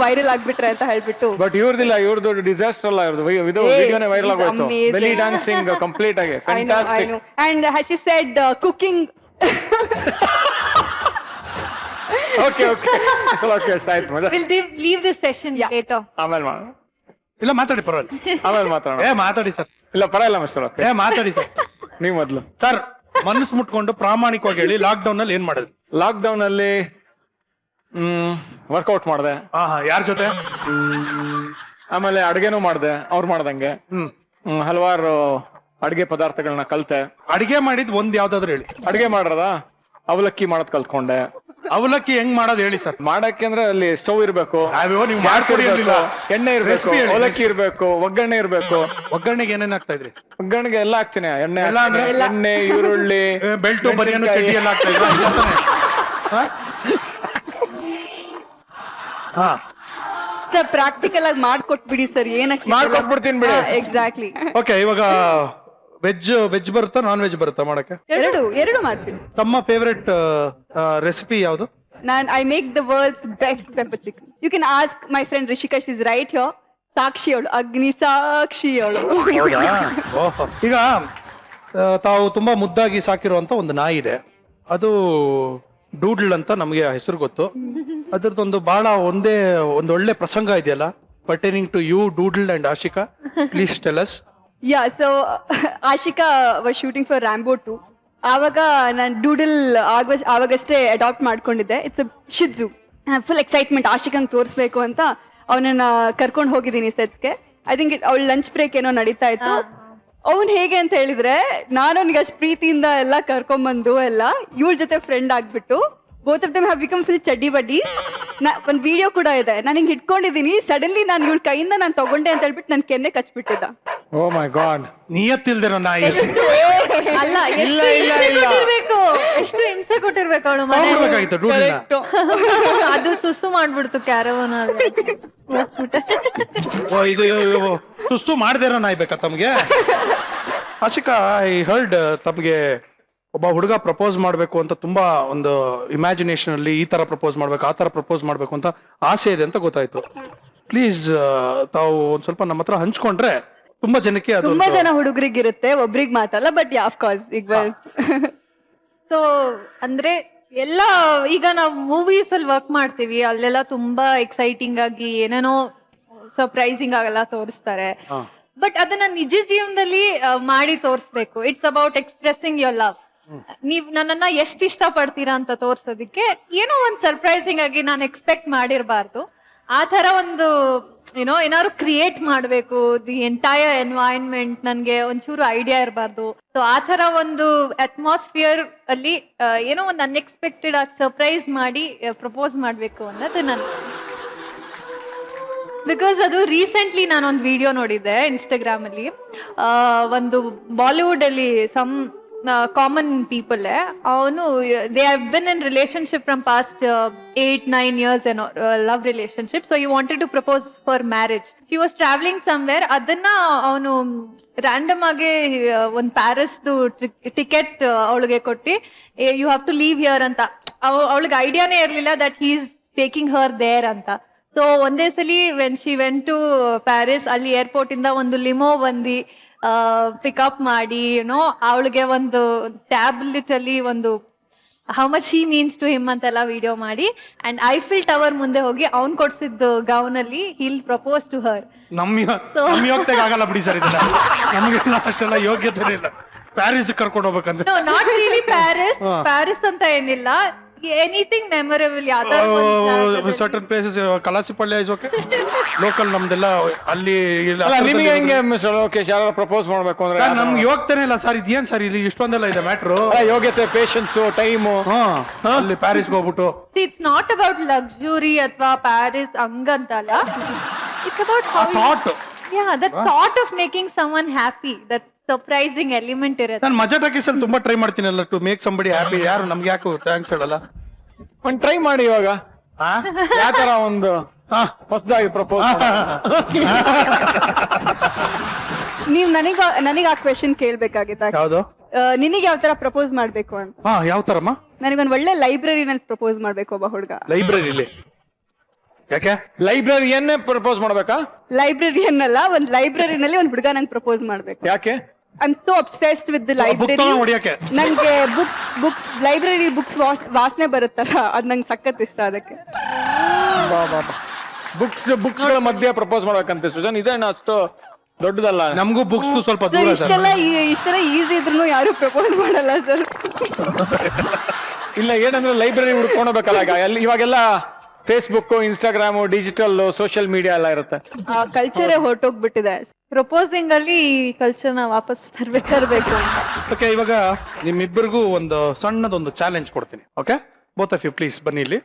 viral ಆಗ್ಬಿಟ್ರೆ ಅಂತ ಹೇಳ್ಬಿಟ್ಟು. ಬಟ್ ಇವ್ರದಿಲ್ಲ, ಇವ್ರದ್ದು ಡಿಸಾಸ್ಟರ್ ಅಲ್ಲ, ಇವ್ರದ್ದು ಇದು ವಿಡಿಯೋನೇ ವೈರಲ್ ಆಗೋಯ್ತು. ಬೆಲಿ ಡ್ಯಾನ್ಸಿಂಗ್ ಕಂಪ್ಲೀಟ್ ಆಗಿ fantastic. And he said cooking. Okay ಆಯ್ತು. We'll leave this session later. ಆಮೇಲೆ ಇಲ್ಲ ಮಾತಾಡಿ, ಪರವಾಗಿಲ್ಲ. ಆಮೇಲೆ ಮಾತಾಡೋಣ. ಮಾತಾಡಿ ಸರ್. ಇಲ್ಲ ಪರವಾಗಿಲ್ಲ ಮಿಸ್ಟರ್. ಮಾತಾಡಿ ಸರ್. ನೀವು ಮೊದ್ಲು ಸರ್, ಮನಸ್ಸು ಮುಟ್ಕೊಂಡು ಪ್ರಾಮಾಣಿಕವಾಗಿ ಹೇಳಿ, ಲಾಕ್ಡೌನ್ ಅಲ್ಲಿ ಏನ್ ಮಾಡಿದ್ರಿ? ಲಾಕ್ಡೌನ್ ಅಲ್ಲಿ ವರ್ಕೌಟ್ ಮಾಡಿದೆ. ಯಾರ ಜೊತೆ? ಆಮೇಲೆ ಅಡ್ಗೆನೂ ಮಾಡಿದೆ ಅವ್ರು ಮಾಡ್ದಂಗೆ. ಹಲವಾರು ಅಡ್ಗೆ ಪದಾರ್ಥಗಳನ್ನ ಕಲ್ತೆ. ಅಡಿಗೆ ಮಾಡಿದ್ ಒಂದ್ ಯಾವ್ದಾದ್ರು ಹೇಳಿ. ಅಡ್ಗೆ ಮಾಡ್ರದ ಅವಲಕ್ಕಿ ಮಾಡೋದ್ ಕಲ್ತ್ಕೊಂಡೆ. ಅವಲಕ್ಕಿ ಹೆಂಗ್ ಮಾಡೋದ್ ಹೇಳಿ ಸರ್. ಮಾಡಕ್ಕೆ ಅಂದ್ರೆ ಅಲ್ಲಿ ಸ್ಟವ್ ಇರ್ಬೇಕು, ನೀವು ಮಾಡ್ಕೊಡಿ ಇರ್ಲಿಲ್ಲ. ಎಣ್ಣೆ ಇರ್ಬೇಕು, ಅವಲಕ್ಕಿ ಇರ್ಬೇಕು, ಒಗ್ಗರಣೆ ಇರ್ಬೇಕು. ಒಗ್ಗರಣೆಗೆ ಏನೇನ್ ಹಾಕ್ತಾ ಇದ್ರಿ? ಒಗ್ಗರಣೆಗೆ ಎಲ್ಲ ಹಾಕ್ತೀನಿ. ಎಣ್ಣೆ ಎಲ್ಲ ಅಂದ್ರೆ? ಎಣ್ಣೆ, ಈರುಳ್ಳಿ, ಬೆಲ್ಟು, ಬನಿಯನು, ಚಡ್ಡಿ ಎಲ್ಲ ಹಾಕ್ತಾ ಇದ್ರ? ಸರ್ ಪ್ರಾಕ್ಟಿಕಲ್ ಆಗಿ ಮಾಡ್ಕೊಟ್ಬಿಡಿ ಸರ್. ಏನಕ್ಕೆ ಮಾಡ್ಕೊಟ್ಬಿಡ್ತೀನಿ ಬಿಡಿ. ಎಕ್ಸಾಕ್ಟ್ಲಿ. ಓಕೆ, ಇವಾಗ ವೆಜ್ ಬರುತ್ತಾ ನಾನ್ ವೆಜ್ ಬರುತ್ತಾ ಮಾಡಕ್ಕೆ? ಎರಡು ಮಾಡ್ತೀನಿ. ತಮ್ಮ ಫೇವರೆಟ್ ರೆಸಿಪಿ ಯಾವುದು? I make the world's best pepper chicken. You can ask my friend Rishika, she's right here. ಸಾಕ್ಷಿ ಅವಳು, ಅಗ್ನಿ ಸಾಕ್ಷಿ ಅವಳು. ಈಗ ತಾವು ತುಂಬಾ ಮುದ್ದಾಗಿ ಸಾಕಿರುವಂತ ಒಂದು ನಾಯಿ ಇದೆ, ಅದು ಡೂಡ್ಲ್ ಅಂತ ನಮಗೆ ಹೆಸರು ಗೊತ್ತು. ಅದ್ರದ್ದೊಂದು ಬಹಳ ಒಂದು ಒಳ್ಳೆ ಪ್ರಸಂಗ ಇದೆಯಲ್ಲ, pertaining to you, doodle and Ashika. Please tell us. Yeah, so Ashika was shooting for Rambo 2. ಆವಾಗ ನಾನು ಡೂಡಲ್ ಆವಾಗಷ್ಟೇ ಅಡಾಪ್ಟ್ ಮಾಡ್ಕೊಂಡಿದ್ದೆ. It's a shih tzu. Full excitement ಆಶಿಕಂಗೆ ತೋರಿಸ್ಬೇಕು ಅಂತ ಅವನನ್ನ ಕರ್ಕೊಂಡು ಹೋಗಿದ್ದೀನಿ ಸೆಟ್ಸ್ಗೆ. ಐ ಥಿಂಕ್ ಅವಳ ಲಂಚ್ ಬ್ರೇಕ್ ಏನೋ ನಡೀತಾ ಇತ್ತು. ಅವ್ನು ಹೇಗೆ ಅಂತ ಹೇಳಿದ್ರೆ, ನಾನು ಅವನಿಗೆ ಅಷ್ಟು ಪ್ರೀತಿಯಿಂದ ಎಲ್ಲ ಕರ್ಕೊಂಬಂದು ಎಲ್ಲ ಇವಳ ಜೊತೆ ಫ್ರೆಂಡ್ ಆಗ್ಬಿಟ್ಟು both of them have become full ಚಡ್ಡಿ ಬಡ್ಡಿ. ಒಂದು ವಿಡಿಯೋ ಕೂಡ ಇದೆ, ನಾನು ಹಿಂಗೆ ಇಟ್ಕೊಂಡಿದ್ದೀನಿ, ಸಡನ್ಲಿ ನಾನು ಇವಳ ಕೈಯಿಂದ ನಾನು ತಗೊಂಡೆ ಅಂತ ಹೇಳ್ಬಿಟ್ಟು ನನ್ನ ಕೆನ್ನೆ ಕಚ್ಬಿಟ್ಟಿದ್ದ. ಓ ಮೈ ಗಾಡ್. ನಿಯತ್ತಿಲ್ದಿರೋ ನಾಯಿ. ಅಲ್ಲ, ಇಲ್ಲ ಇಲ್ಲ ಇಲ್ಲ, ಎಷ್ಟು ಹಿಂಸೆ ಕೊಟ್ಟಿರ್ಬೇಕು ಅವಳು ಮನೆ ತಗೊಂಡ್ಬೇಕಾಗಿತ್ತು ಡ್ಯೂಟಿನ. ಅದು ಸುಸ್ಸು ಮಾಡ್ಬಿಡ್ತು ಕ್ಯಾರವನ್ ಓ ಇದು ಸುಸ್ತು ಮಾಡದೇರೋ ನಾಯ್ಬೇಕಾ ತಮ್ಗೆ? ಆಶಿಕಾ, ಐ ಹರ್ಡ್ ತಮ್ಗೆ ಒಬ್ಬ ಹುಡುಗ ಪ್ರಪೋಸ್ ಮಾಡ್ಬೇಕು ಅಂತ ತುಂಬಾ ಒಂದು ಇಮ್ಯಾಜಿನೇಷನ್ ಅಲ್ಲಿ ಈ ತರ ಪ್ರಪೋಸ್ ಮಾಡ್ಬೇಕು ಆ ತರ ಪ್ರಪೋಸ್ ಮಾಡ್ಬೇಕು ಅಂತ ಆಸೆ ಇದೆ ಅಂತ ಗೊತ್ತಾಯ್ತು. ಪ್ಲೀಸ್ ತಾವು ಒಂದ್ ಸ್ವಲ್ಪ ನಮ್ಮ ಹತ್ರ ಹಂಚ್ಕೊಂಡ್ರೆ ತುಂಬಾ ಜನಕ್ಕೆ ಅದು ತುಂಬಾ ಜನ ಹುಡುಗರಿಗಿರುತ್ತೆ, ಒಬ್ರಿಗೆ ಮಾತಲ್ಲ. ಬಟ್ ಆಫ್ ಕೋರ್ಸ್ ಈಗ ಸೊ ಅಂದ್ರೆ ಎಲ್ಲ ಈಗ ನಾವು ಮೂವೀಸ್ ಅಲ್ಲಿ ವರ್ಕ್ ಮಾಡ್ತೀವಿ, ಅಲ್ಲೆಲ್ಲ ತುಂಬಾ ಎಕ್ಸೈಟಿಂಗ್ ಆಗಿ ಏನೇನೋ ಸರ್ಪ್ರೈಸಿಂಗ್ ಆಗೆಲ್ಲ ತೋರಿಸ್ತಾರೆ. ಬಟ್ ಅದನ್ನ ನಿಜ ಜೀವನದಲ್ಲಿ ಮಾಡಿ ತೋರಿಸ್ಬೇಕು. It's about expressing your love. ನೀವ್ ನನ್ನನ್ನ ಎಷ್ಟು ಇಷ್ಟ ಪಡ್ತೀರಾ ಅಂತ ತೋರ್ಸೋದಿಕ್ಕೆ ಏನೋ ಒಂದ್ ಸರ್ಪ್ರೈಸಿಂಗ್ ಆಗಿ ನಾನು ಎಕ್ಸ್ಪೆಕ್ಟ್ ಮಾಡಿರ್ಬಾರ್ದು. ಆ ತರ ಒಂದು ಏನಾದ್ರು ಕ್ರಿಯೇಟ್ ಮಾಡ್ಬೇಕು. ದಿ ಎಂಟೈರ್ ಎನ್ವೈರನ್ಮೆಂಟ್ ನನ್ಗೆ ಒಂಚೂರು ಐಡಿಯಾ ಇರಬಾರ್ದು. ಸೊ ಆ ತರ ಒಂದು ಅಟ್ಮಾಸ್ಫಿಯರ್ ಅಲ್ಲಿ ಏನೋ ಒಂದು ಅನ್ಎಕ್ಸ್ಪೆಕ್ಟೆಡ್ ಆಗಿ ಸರ್ಪ್ರೈಸ್ ಮಾಡಿ ಪ್ರಪೋಸ್ ಮಾಡ್ಬೇಕು ಅನ್ನೋದು ನನ್. ಬಿಕಾಸ್ ಅದು ರೀಸೆಂಟ್ಲಿ ನಾನೊಂದು ವಿಡಿಯೋ ನೋಡಿದ್ದೆ ಇನ್ಸ್ಟಾಗ್ರಾಮ್ ಅಲ್ಲಿ. ಒಂದು ಬಾಲಿವುಡ್ ಅಲ್ಲಿ ಸಮ್ ಕಾಮನ್ ಪೀಪಲ್ ಅವನು they have been in relationship from past 8-9 years ಏನೋ love relationship. So you wanted to propose for marriage. He was travelling somewhere. ಅದನ್ನ ಅವನು ರ್ಯಾಂಡಮ್ ಆಗಿ ಒಂದು ಪ್ಯಾರಿಸ್ದು ಟಿಕೆಟ್ ಅವಳಿಗೆ ಕೊಟ್ಟು you have to leave here ಅಂತ. ಅವಳಿಗೆ ಐಡಿಯಾನೇ ಇರ್ಲಿಲ್ಲ that he is taking her there ಅಂತ. ಸೊ ಒಂದೇ ಸಲಿ when she went to Paris, ಅಲ್ಲಿ ಏರ್ಪೋರ್ಟ್ ಇಂದ ಒಂದು ಲಿಮೋ ಬಂದು ಪಿಕಪ್ ಮಾಡಿ ಅವಳಿಗೆ ಒಂದು ಟ್ಯಾಬ್ಲೆಟ್ ಅಲ್ಲಿ ಒಂದು how much she means to him ಅಂತೆಲ್ಲ ವಿಡಿಯೋ ಮಾಡಿ ಅಂಡ್ ಐಫಿಲ್ ಟವರ್ ಮುಂದೆ ಹೋಗಿ ಅವ್ನ್ ಕೊಡ್ಸಿದ್ದು ಗೌನ್ ಅಲ್ಲಿ ಹಿಲ್ ಪ್ರಪೋಸ್ ಟು ಹರ್. ನಮ್ಮ ಯೋಗ್ಯತೆಗೆ ಆಗಲ್ಲ ಬಿಡಿ ಸರ್, ಇದನ್ನ ನಮಗೆ ಅಷ್ಟೆಲ್ಲ ಯೋಗ್ಯತೆ ಇಲ್ಲ. ಪ್ಯಾರಿಸ್ ಕರ್ಕೊಂಡು ಹೋಗ್ಬೇಕಂದ್ರೆ ನಾಟ್ ರಿಯಲಿ ಪ್ಯಾರಿಸ್. ಪ್ಯಾರಿಸ್ ಅಂತ ಏನಿಲ್ಲ, ಎನಿಥಿಂಗ್ ಮೆಮೊರೇಬಲ್ ಯಾವ್ದಾದ್ರು certain places. Kalasipalya is okay, local ನಮ್ದೆಲ್ಲ ಅಲ್ಲಿ. ನಿಮಗೆ ಹೆಂಗೆ ಲೋಕೇಶ್ ಯಾರು ಪ್ರಪೋಸ್ ಮಾಡ್ಬೇಕು ಅಂದ್ರೆ ನಮ್ಗೆ ಯೋಗ್ಯತೆನೇ ಇಲ್ಲ ಸರ್. ಇದೇನ್ ಸರ್ ಇಲ್ಲಿ ಇಷ್ಟೊಂದೆಲ್ಲ ಇದೆ ಮ್ಯಾಟ್ರು? ಯೋಗ್ಯತೆ, ಪೇಷನ್ಸ್, ಟೈಮು. ಅಲ್ಲಿ ಪ್ಯಾರಿಸ್ಗೆ ಹೋಗ್ಬಿಟ್ಟು ಇಟ್ಸ್ ನಾಟ್ ಅಬೌಟ್ ಲಕ್ಸುರಿ ಅಥವಾ ಪ್ಯಾರಿಸ್ ಹಂಗಂತಲ್ಲ. It's about thought. That thought of making someone happy. That surprising element ಇರುತ್ತೆ. ನಾನು ಮಜಾ ಟಾಕೀಸ್ ಅಲ್ಲಿ ತುಂಬಾ ಟ್ರೈ ಮಾಡ್ತೀನಲ್ಲ ಟು ಮೇಕ್ ಸಂಬಡಿ ಹ್ಯಾಪಿ. ಯಾರು ನಮ್ಗೆ ಯಾಕೆ ಥ್ಯಾಂಕ್ಸ್ ಹೇಳಲ್ಲ? ಒಂದು ಟ್ರೈ ಮಾಡಿ ಇವಾಗ. ಯಾವ ತರ ಒಂದು ಹೊಸದಾಗಿ ಪ್ರಪೋಸ್. ನೀವ್ ನನಗ ಆ ಕ್ವೆಶನ್ ಕೇಳ್ಬೇಕಾಗಿತ್ತ? ಯಾವ್ದು? ನಿನಗೆ ಯಾವ ತರ ಪ್ರಪೋಸ್ ಮಾಡ್ಬೇಕು ಅಂತ. ಯಾವ ತರಮ್ಮ? ನನಗೊಂದ್ ಒಳ್ಳೆ ಲೈಬ್ರರಿನಲ್ಲಿ ಪ್ರಪೋಸ್ ಮಾಡ್ಬೇಕು ಒಬ್ಬ ಹುಡುಗ. ಲೈಬ್ರರಿಲಿ? ಯಾಕೆ ಲೈಬ್ರರಿಯನ್ನೇ ಪ್ರಪೋಸ್ ಮಾಡ್ಬೇಕಾ? ಲೈಬ್ರರಿಯನ್ನಲ್ಲ, ಒಂದ್ ಲೈಬ್ರರಿನಲ್ಲಿ ಒಂದ್ ಹುಡುಗ ನಂಗೆ ಪ್ರಪೋಸ್ ಮಾಡ್ಬೇಕು. ಯಾಕೆ? I am so obsessed with the library. ನಂಗೆ ಬುಕ್ಸ್ ಲೈಬ್ರರಿ ಬುಕ್ಸ್ ವಾಸನೆ ಬರುತ್ತಲ್ಲ, ಅದ್ ನಂಗೆ ಸಖತ್ ಇಷ್ಟ. ಅದಕ್ಕೆ ಬುಕ್ಸ್ ಗಳ ಮಧ್ಯೆ ಪ್ರಪೋಸ್ ಮಾಡ್ಬೇಕಂತ ಸುಜನ್, ಇದೇನು ಅಷ್ಟು ದೊಡ್ಡದಲ್ಲ. ನಮಗೂ ಬುಕ್ಸ್ ಸ್ವಲ್ಪ ದೂರ. ಇಷ್ಟೆಲ್ಲ ಈಸಿ ಇದ್ರು ಯಾರು ಪ್ರಪೋಸ್ ಮಾಡಲ್ಲ ಸರ್. ಇಲ್ಲ, ಏನಂದ್ರೆ ಲೈಬ್ರರಿ ಹುಡ್ಕೊಂಡೋಗ್ಬೇಕಲ್ಲ. ಇವಾಗೆಲ್ಲ Facebook, Instagram, digital social media ಎಲ್ಲ ಇರುತ್ತೆ. ಕಲ್ಚರೇ ಹೊರಟೋಗ್ಬಿಟ್ಟಿದೆ. ಪ್ರಪೋಸಿಂಗ್ ಅಲ್ಲಿ ಕಲ್ಚರ್ನ ವಾಪಸ್ ತರಬೇಕು. ಓಕೆ, ಇವಾಗ ನಿಮ್ಮಿಬ್ಬರಿಗೂ ಒಂದು ಸಣ್ಣದೊಂದು ಚಾಲೆಂಜ್ ಕೊಡ್ತೀನಿ. Okay, both of you please ಬನ್ನಿ ಇಲ್ಲಿ.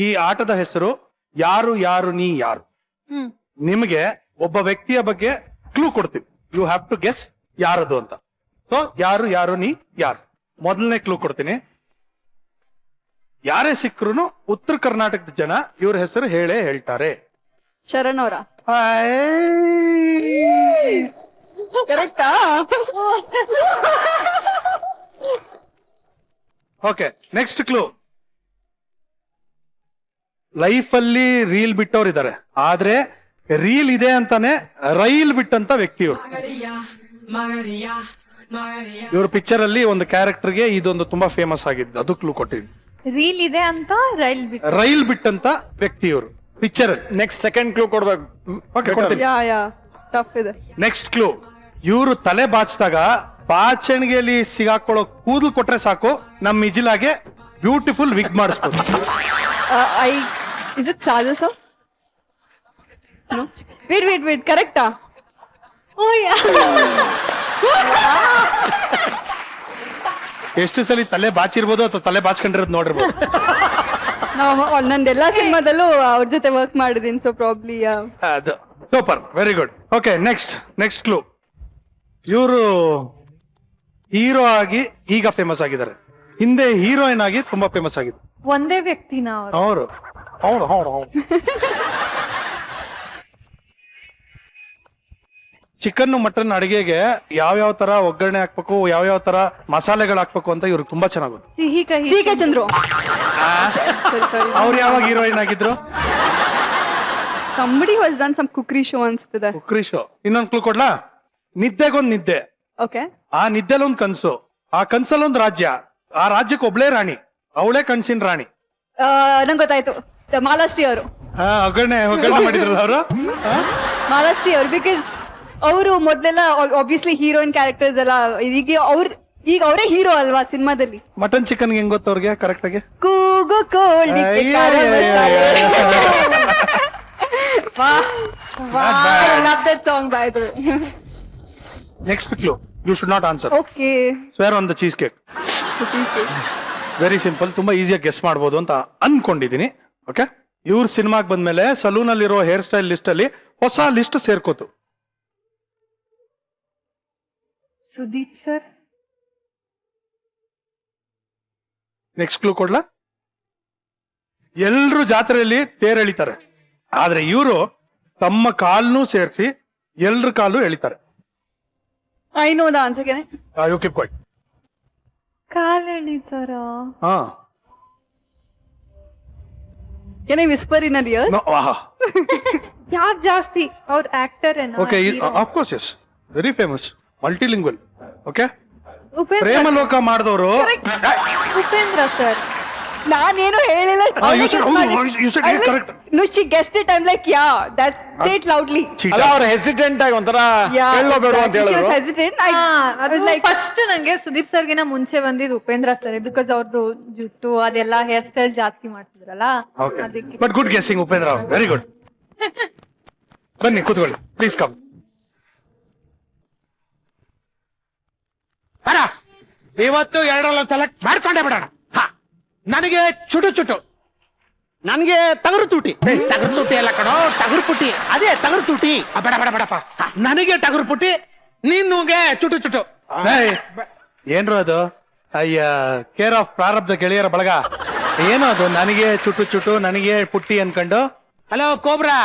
ಈ ಆಟದ ಹೆಸರು ಯಾರು ಯಾರು ನೀ ಯಾರು. ನಿಮಗೆ ಒಬ್ಬ ವ್ಯಕ್ತಿಯ ಬಗ್ಗೆ ಕ್ಲೂ ಕೊಡ್ತೀವಿ. ಯು ಹ್ಯಾವ್ ಟು ಗೆಸ್ ಯಾರದು ಅಂತ. ಸೊ ಯಾರು ಯಾರು ನೀ ಯಾರು. ಮೊದಲನೇ ಕ್ಲೂ ಕೊಡ್ತೀನಿ. ಯಾರೇ ಸಿಕ್ಕರು ಉತ್ತರ ಕರ್ನಾಟಕದ ಜನ ಇವ್ರ ಹೆಸರು ಹೇಳೇ ಹೇಳ್ತಾರೆ. ಶರಣ್ ಅವರ ಕರೆಕ್ಟಾ? Okay, next clue. ಲೈಫ್ ಅಲ್ಲಿ ರೀಲ್ ಬಿಟ್ಟವ್ರು ಇದ್ದಾರೆ, ಆದ್ರೆ ರೀಲ್ ಇದೆ ಅಂತಾನೆ ರೈಲ್ ಬಿಟ್ಟಂತ ವ್ಯಕ್ತಿ ಇವರು. ಇವ್ರ ಪಿಕ್ಚರ್ ಅಲ್ಲಿ ಒಂದು ಕ್ಯಾರೆಕ್ಟರ್ಗೆ ಇದೊಂದು ತುಂಬಾ ಫೇಮಸ್ ಆಗಿದ್ದು, ಅದು ಕ್ಲೂ ಕೊಟ್ಟಿದ್ವಿ. ರೀಲ್ ಇದೆ ಅಂತ ರೈಲ್ ಬಿಟ್ಟಂತ ವ್ಯಕ್ತಿ ಇವರು ಪಿಕ್ಚರ್. ನೆಕ್ಸ್ಟ್ ಸೆಕೆಂಡ್ ಕ್ಲೂ ಕೊಡ್ಬೇಕು. ಓಕೆ, ಕೊಡ್ತೀನಿ. ಟಫ್ ಇದೆ. Next clue. ಇವರು ತಲೆ ಬಾಚಿದಾಗ ಬಾಚಣಿಗೆಯಲ್ಲಿ ಸಿಗಾಕೊಳ್ಳೋ ಕೂದಲು ಕೊಟ್ರೆ ಸಾಕು, ನಮ್ ಇಜಿಲಾಗೆ ಬ್ಯೂಟಿಫುಲ್ ವಿಗ್ ಮಾಡಿಸ್ಬೋದು. ಇಸ್ ಇಟ್ ಸಾಧು ಸರ್? ವೇಟ್ ಕರೆಕ್ಟಾ? ಎಷ್ಟು ಸಲ ತಲೆ ಬಾಚಿರ್ಬೋದು ಅಥವಾ ತಲೆ ಬಾಚ್ಕೊಂಡಿರೋದು ನೋಡಿರ್ಬೋದು. ನಂದೆಲ್ಲಾ ಸಿನಿಮಾದಲ್ಲೂ ಅವ್ರ ಜೊತೆ ವರ್ಕ್ ಮಾಡಿದೀನಿ, ಸೊ ಪ್ರಾಬ್ಲಿ. ಅದು super, very good. Okay, next clue. ಇವರು ಹೀರೋ ಆಗಿ ಈಗ ಫೇಮಸ್ ಆಗಿದ್ದಾರೆ, ಹಿಂದೆ ಹೀರೋಯಿನ್ ಆಗಿ ತುಂಬಾ ಫೇಮಸ್ ಆಗಿದ್ರು. ಒಂದೇ ವ್ಯಕ್ತಿನ ಅವ್ರು? ಅವರು ಹೌದು ಹೌದು ಹೌದು. ಚಿಕನ್ ಮಟನ್ ಅಡಿಗೆಗೆ ಯಾವ್ಯಾವ ತರ ಒಗ್ಗರಣೆ ಹಾಕ್ಬೇಕು, ಯಾವ್ಯಾವ ತರ ಮಸಾಲೆಗಳು ಹಾಕ್ಬೇಕು ಅಂತ ಇವ್ರಿಗೆ ತುಂಬಾ ಚೆನ್ನಾಗುತ್ತೆ. ಸಿಹಿ ಕಹಿ ಕೆ ಚಂದ್ರು ಸಾರಿ ಅವ್ರು ಯಾವಾಗ ಹೀರೋಯಿನ್ ಆಗಿದ್ರು? somebody who has done some cookery show ಅನ್ಸ್ತದೆ. ಕುಕ್ರಿ ಶೋ. ಇನ್ನೊಂದ್ ಕ್ಲೂ ಕೊಡ್ಲಾ? ನಿದ್ದೆಗೊಂದ್ ನಿದ್ದೆ, ಓಕೆ ಆ ನಿದ್ದೆಲೊಂದ್ ಕನ್ಸು, ಆ ಕನ್ಸಲ್ಲೊಂದ್ ರಾಜ್ಯ, ಆ ರಾಜ್ಯಕ್ಕೆ ಒಬ್ಳೇ ರಾಣಿ, ಅವಳೇ ಕನ್ಸಿನ ರಾಣಿ. ನಂಗೆ ಗೊತ್ತಾಯ್ತು, ಮಾಲಾಶ್ರೀ ಅವರು. ಒಗ್ಗರಣೆ ಮಾಡಿದ್ರಲ್ಲ ಅವರು. ಮಾಲಾಶ್ರೀ ಅವರು, ಬಿಕಾಸ್ ಅವರು ಮೊದ್ಲೆಲ್ಲ ಆಬ್ವಿಯಸ್ಲಿ ಹೀರೋಯಿನ್ ಕ್ಯಾರೆಕ್ಟರ್ಸ್ ಎಲ್ಲ ಈಗ ಅವರೇ ಹೀರೋ ಅಲ್ವಾ ಸಿನಿಮಾದಲ್ಲಿ. ಮಟನ್ ಚಿಕನ್ ಹೆಂಗ್ ಗೊತ್ತ ಅವ್ರಿಗೆ ಕರೆಕ್ಟ್ ಆಗಿ? ಕೂಗು ಕೋಳಿ ಸಾಂಗ್ ಬಾಯ್ದು. Next clue, you should not answer. Okay, swear on the cheese cake. Very simple, ತುಂಬಾ ಈಸಿಯಾಗಿ ಗೆಸ್ ಮಾಡ್ಬೋದು ಅಂತ ಅನ್ಕೊಂಡಿದೀನಿ. ಓಕೆ, ಇವ್ರ ಸಿನಿಮಾಗ್ ಬಂದ್ಮೇಲೆ ಸಲೂನ್ ಅಲ್ಲಿರೋ ಹೇರ್ ಸ್ಟೈಲ್ ಲಿಸ್ಟ್ ಅಲ್ಲಿ ಹೊಸ ಲಿಸ್ಟ್ ಸೇರ್ಕೋತು. ಸುದೀಪ್ ಸರ್. ನೆಕ್ಸ್ಟ್ ಕ್ಲೂ ಕೊಡ್ಲಾ? ಎಲ್ರು ಜಾತ್ರೆಯಲ್ಲಿ ತೇರ್ ಎಳಿತಾರೆ, ಆದ್ರೆ ಇವರು ತಮ್ಮ ಕಾಲ್ನೂ ಸೇರಿಸಿ ಎಲ್ರ ಕಾಲು ಎಳಿತಾರೆ. I know the answer. You keep quiet. ಕಾಲ್ ಎಳಿತಾರ? ಹಾ, Can I whisper in her ear? no, ಯಾರು ಜಾಸ್ತಿ? ಅವ್ರ ಆಕ್ಟರ್ ಏನೋ? Okay, of course, yes, very famous, multilingual. Okay, Upendra Premaloka ಮಾಡಿದವರು. ಉಪೇಂದ್ರ ಸರ್. ನಾನೇನು ಹೇಳಿಲ್ಲ. you said it correct. No, she guessed it. I'm like, yeah, that's, say it loudly. ಅಲ್ಲ, ಅವ್ರು ಹೆಸಿಡೆಂಟ್ ಆಗಿ ಒಂಥರ Yeah, ಹೇಳೋಬೇಡ ಅಂತ exactly. She was ಹೇಳಿದ್ರು. hesitant. I was like, first ನಂಗೆ ಸುದೀಪ್ ಸರ್ಗಿನ ಮುಂಚೆ ಬಂದಿದ್ದು ಉಪೇಂದ್ರ ಸರ್, ಬಿಕಾಸ್ ಅವ್ರದ್ದು ಜುಟ್ಟು ಅದೆಲ್ಲ ಹೇರ್ ಸ್ಟೈಲ್ ಜಾಸ್ತಿ ಮಾಡ್ತಿದ್ರಲ್ಲ, ಅದಕ್ಕೆ. But good guessing Upendra, very good. ಬನ್ನಿ ಕೂತ್ಕೊಳ್ಳಿ, ಪ್ಲೀಸ್ ಕಮ್. ಇವತ್ತು ಎರಡರಲ್ಲಿ ಸೆಲೆಕ್ಟ್ ಮಾಡ್ಕೊಂಡೇ ಬಿಡೋಣ. ನನಗೆ ಚುಟು ಚುಟು, ನನಗೆ ತಗರು ತೂಟಿ. ತಗರು ತೂಟಿ ಎಲ್ಲ ಕಣೋ, ಟಗರು ಪುಟಿ. ಅದೇ ತಗರು ತೂಟಿ. ಬೇಡ ಬೇಡ ಬೇಡಪ್ಪ, ನನಗೆ ಟಗರು ಪುಟಿ, ನಿನ್ಗೆ ಚುಟು ಚುಟು. ಏನ್ರು ಅದು? ಅಯ್ಯ, ಕೇರ್ ಆಫ್ ಪ್ರಾರಬ್ಧ ಗೆಳೆಯರ ಬಳಗ. ಏನೋ ಅದು, ನನಗೆ ಚುಟು ಚುಟು, ನನಗೆ ಪುಟ್ಟಿ ಅನ್ಕೊಂಡು. ಹಲೋ ಕೋಬ್ರಾ,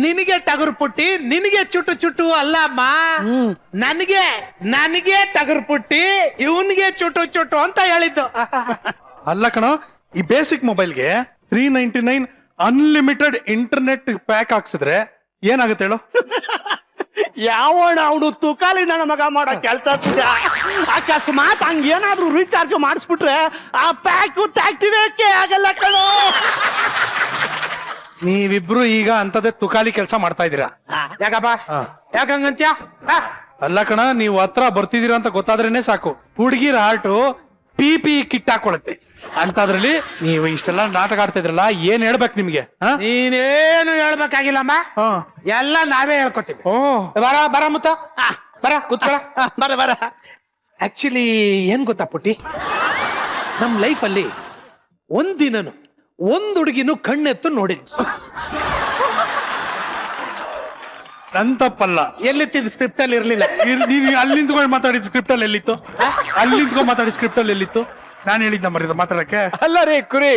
ನಿನಗೆ ಟಗರು ಪುಟ್ಟಿ, ನಿನಗೆ ಚುಟು ಚುಟು ಅಲ್ಲಮ್ಮ. ನನಗೆ ಟಗರು ಪುಟ್ಟಿ, ಇವನ್ಗೆ ಚುಟು ಚುಟು ಅಂತ ಹೇಳಿದ್ದು. ಅಲ್ಲ ಕಣೋ, ಈ ಬೇಸಿಕ್ ಮೊಬೈಲ್ಗೆ 399 ಅನ್ಲಿಮಿಟೆಡ್ ಇಂಟರ್ನೆಟ್ ಪ್ಯಾಕ್ ಹಾಕ್ಸಿದ್ರೆ ಏನಾಗುತ್ತೆ ಹೇಳು? ಯಾವಣ ಅವನು ತುಕಾಲಿ ನನ್ನ ಮಗ ಮಾಡೋ ಕೆಲಸ. ಅಕಸ್ಮಾತ್ ಹಂಗೇನಾದ್ರೂ ರೀಚಾರ್ಜ್ ಮಾಡಿಸ್ಬಿಟ್ರೆ ಆ ಪ್ಯಾಕ್ ಆಕ್ಟಿವೇಟ್ ಆಗಲ್ಲ ಕಣೋ. ನೀವಿಬ್ರು ಈಗ ಅಂತದೇ ತುಕಾಲಿ ಕೆಲಸ ಮಾಡ್ತಾ ಇದೀರಾ. ಯಾಕಪ್ಪ, ಯಾಕಂಗಂತ್ಯ? ಅಲ್ಲ ಕಣ, ನೀವು ಹತ್ರ ಬರ್ತಿದೀರಾ ಅಂತ ಗೊತ್ತಾದ್ರೇನೆ ಸಾಕು, ಹುಡುಗಿರ ಹಾರ್ಟು ಪಿ ಕಿಟ್ ಹಾಕೊಳತ್ತೆ. ಅಂತದ್ರಲ್ಲಿ ನೀವು ಇಷ್ಟೆಲ್ಲ ನಾಟಕ ಆಡ್ತಾ ಇದ್ರಲ್ಲ, ಏನ್ ಹೇಳ್ಬೇಕು ನಿಮ್ಗೆ? ನೀನೇನು ಹೇಳ್ಬೇಕಾಗಿಲ್ಲಮ್ಮ, ಎಲ್ಲ ನಾವೇ ಹೇಳ್ಕೊತೀವಿ. ಬರ ಮುತ್ತ, ಬರ ಕೂತ್ಕೊಳ, ಬರ. ಆಕ್ಚುಲಿ ಏನ್ ಗೊತ್ತಾ ಪುಟ್ಟಿ, ನಮ್ ಲೈಫಲ್ಲಿ ಒಂದಿನನು ಒಂದ್ ಹುಡುಗಿನೂ ಕಣ್ಣೆತ್ತು ನೋಡಿಲ್ಲ. ನನ್ ತಪ್ಪಲ್ಲ. ಎಲ್ಲಿತ್ತಿದ್ ಸ್ಕ್ರಿಪ್ಟ್ ಅಲ್ಲಿ ಇರ್ಲಿಲ್ಲ. ನೀವು ಅಲ್ಲಿ ನಿಂತ್ಕೊಂಡು ಮಾತಾಡಿದ ಸ್ಕ್ರಿಪ್ಟ್ ಅಲ್ಲಿ ಎಲ್ಲಿತ್ತು? ಅಲ್ಲಿ ನಿಂತ್ಕೊಂಡು ಮಾತಾಡಿದ ಸ್ಕ್ರಿಪ್ಟ್ ಅಲ್ಲಿ ಎಲ್ಲಿತ್ತು? ನಾನು ಹೇಳಿದ್ನ ಮರಿ ಮಾತಾಡಕ್ಕೆ. ಅಲ್ಲ ರೀ ಕುರಿ,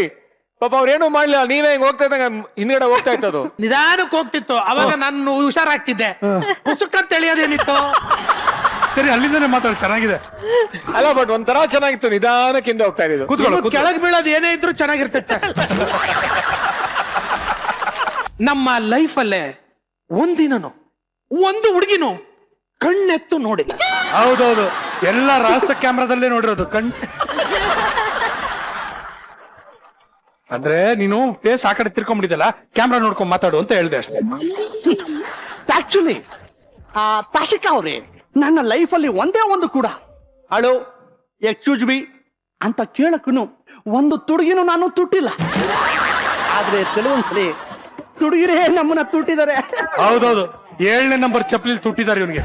ಪಾಪ ಅವ್ರೇನು ಮಾಡ್ಲಿಲ್ಲ, ನೀವೇ ಹಿಂಗ್ ಹೋಗ್ತಾ ಇದ್ದಂಗ ಹಿಂದ್ಗಡೆ ಹೋಗ್ತಾ ಇತ್ತದು. ನಿಧಾನಕ್ಕೆ ಹೋಗ್ತಿತ್ತು, ಅವಾಗ ನಾನು ಹುಷಾರಾಗ್ತಿದ್ದೆ. ಹುಸುಕಂತ ತಿಳಿಯೋದೇನಿತ್ತು. ಸರಿ, ಅಲ್ಲಿಂದನೇ ಮಾತಾಡಿ, ಚೆನ್ನಾಗಿದೆ. ಅಲ್ಲ, ಬಟ್ ಒಂಥರ ಚೆನ್ನಾಗಿತ್ತು, ನಿಧಾನಕ್ಕೆ ಹಿಂದೆ ಹೋಗ್ತಾ ಇದ್ದು. ಕೂತ್ಕೊಳ್ಳೋ. ಕೆಳಗ್ ಬೀಳೋದು ಏನೇ ಇದ್ರು ಚೆನ್ನಾಗಿರ್ತೈತೆ. ನಮ್ಮ ಲೈಫಲ್ಲೇ ಒಂದಿನನು ಒಂದು ಹುಡುಗಿನು ಕಣ್ಣೆತ್ತು ನೋಡಿಲ್ಲ. ಹೌದೌದು, ಎಲ್ಲ ರಹಸ್ಯ ಕ್ಯಾಮ್ರಾದಲ್ಲೇ ನೋಡಿರೋದು ಕಣ್. ಅಂದ್ರೆ ನೀನು ಫೇಸ್ ಆ ಕಡೆ ತಿರ್ಕೊಂಡ್ಬಿಟ್ಟಿದ್ದಲ್ಲ, ಕ್ಯಾಮ್ರಾ ನೋಡ್ಕೊಂಡ್ ಮಾತಾಡು ಅಂತ ಹೇಳ್ದೆ ಅಷ್ಟೇ. ಆಕ್ಚುಲಿ ತಾಶಿಕಾ ಅವ್ರೆ, ನನ್ನ ಲೈಫಲ್ಲಿ ಒಂದೇ ಒಂದು ಕೂಡ ಅಳು ಎಕ್ಸ್ಕ್ಯೂಸ್ ಮಿ ಅಂತ ಕೇಳಕ್ಕೂ ಒಂದು ತುಡುಗಿನೂ ನಾನು ತುಟ್ಟಿಲ್ಲ. ಆದ್ರೆ ಕೆಲವೊಂದ್ಸಲಿ ತುಡುಗಿರೇ ನಮ್ಮನ್ನ ತುಟ್ಟಿದ್ದಾರೆ. ಹೌದೌದು, 7ನೇ ನಂಬರ್ ಚಪ್ಪಲಿ ತುಟ್ಟಿದ್ದಾರೆ ಇವನಿಗೆ.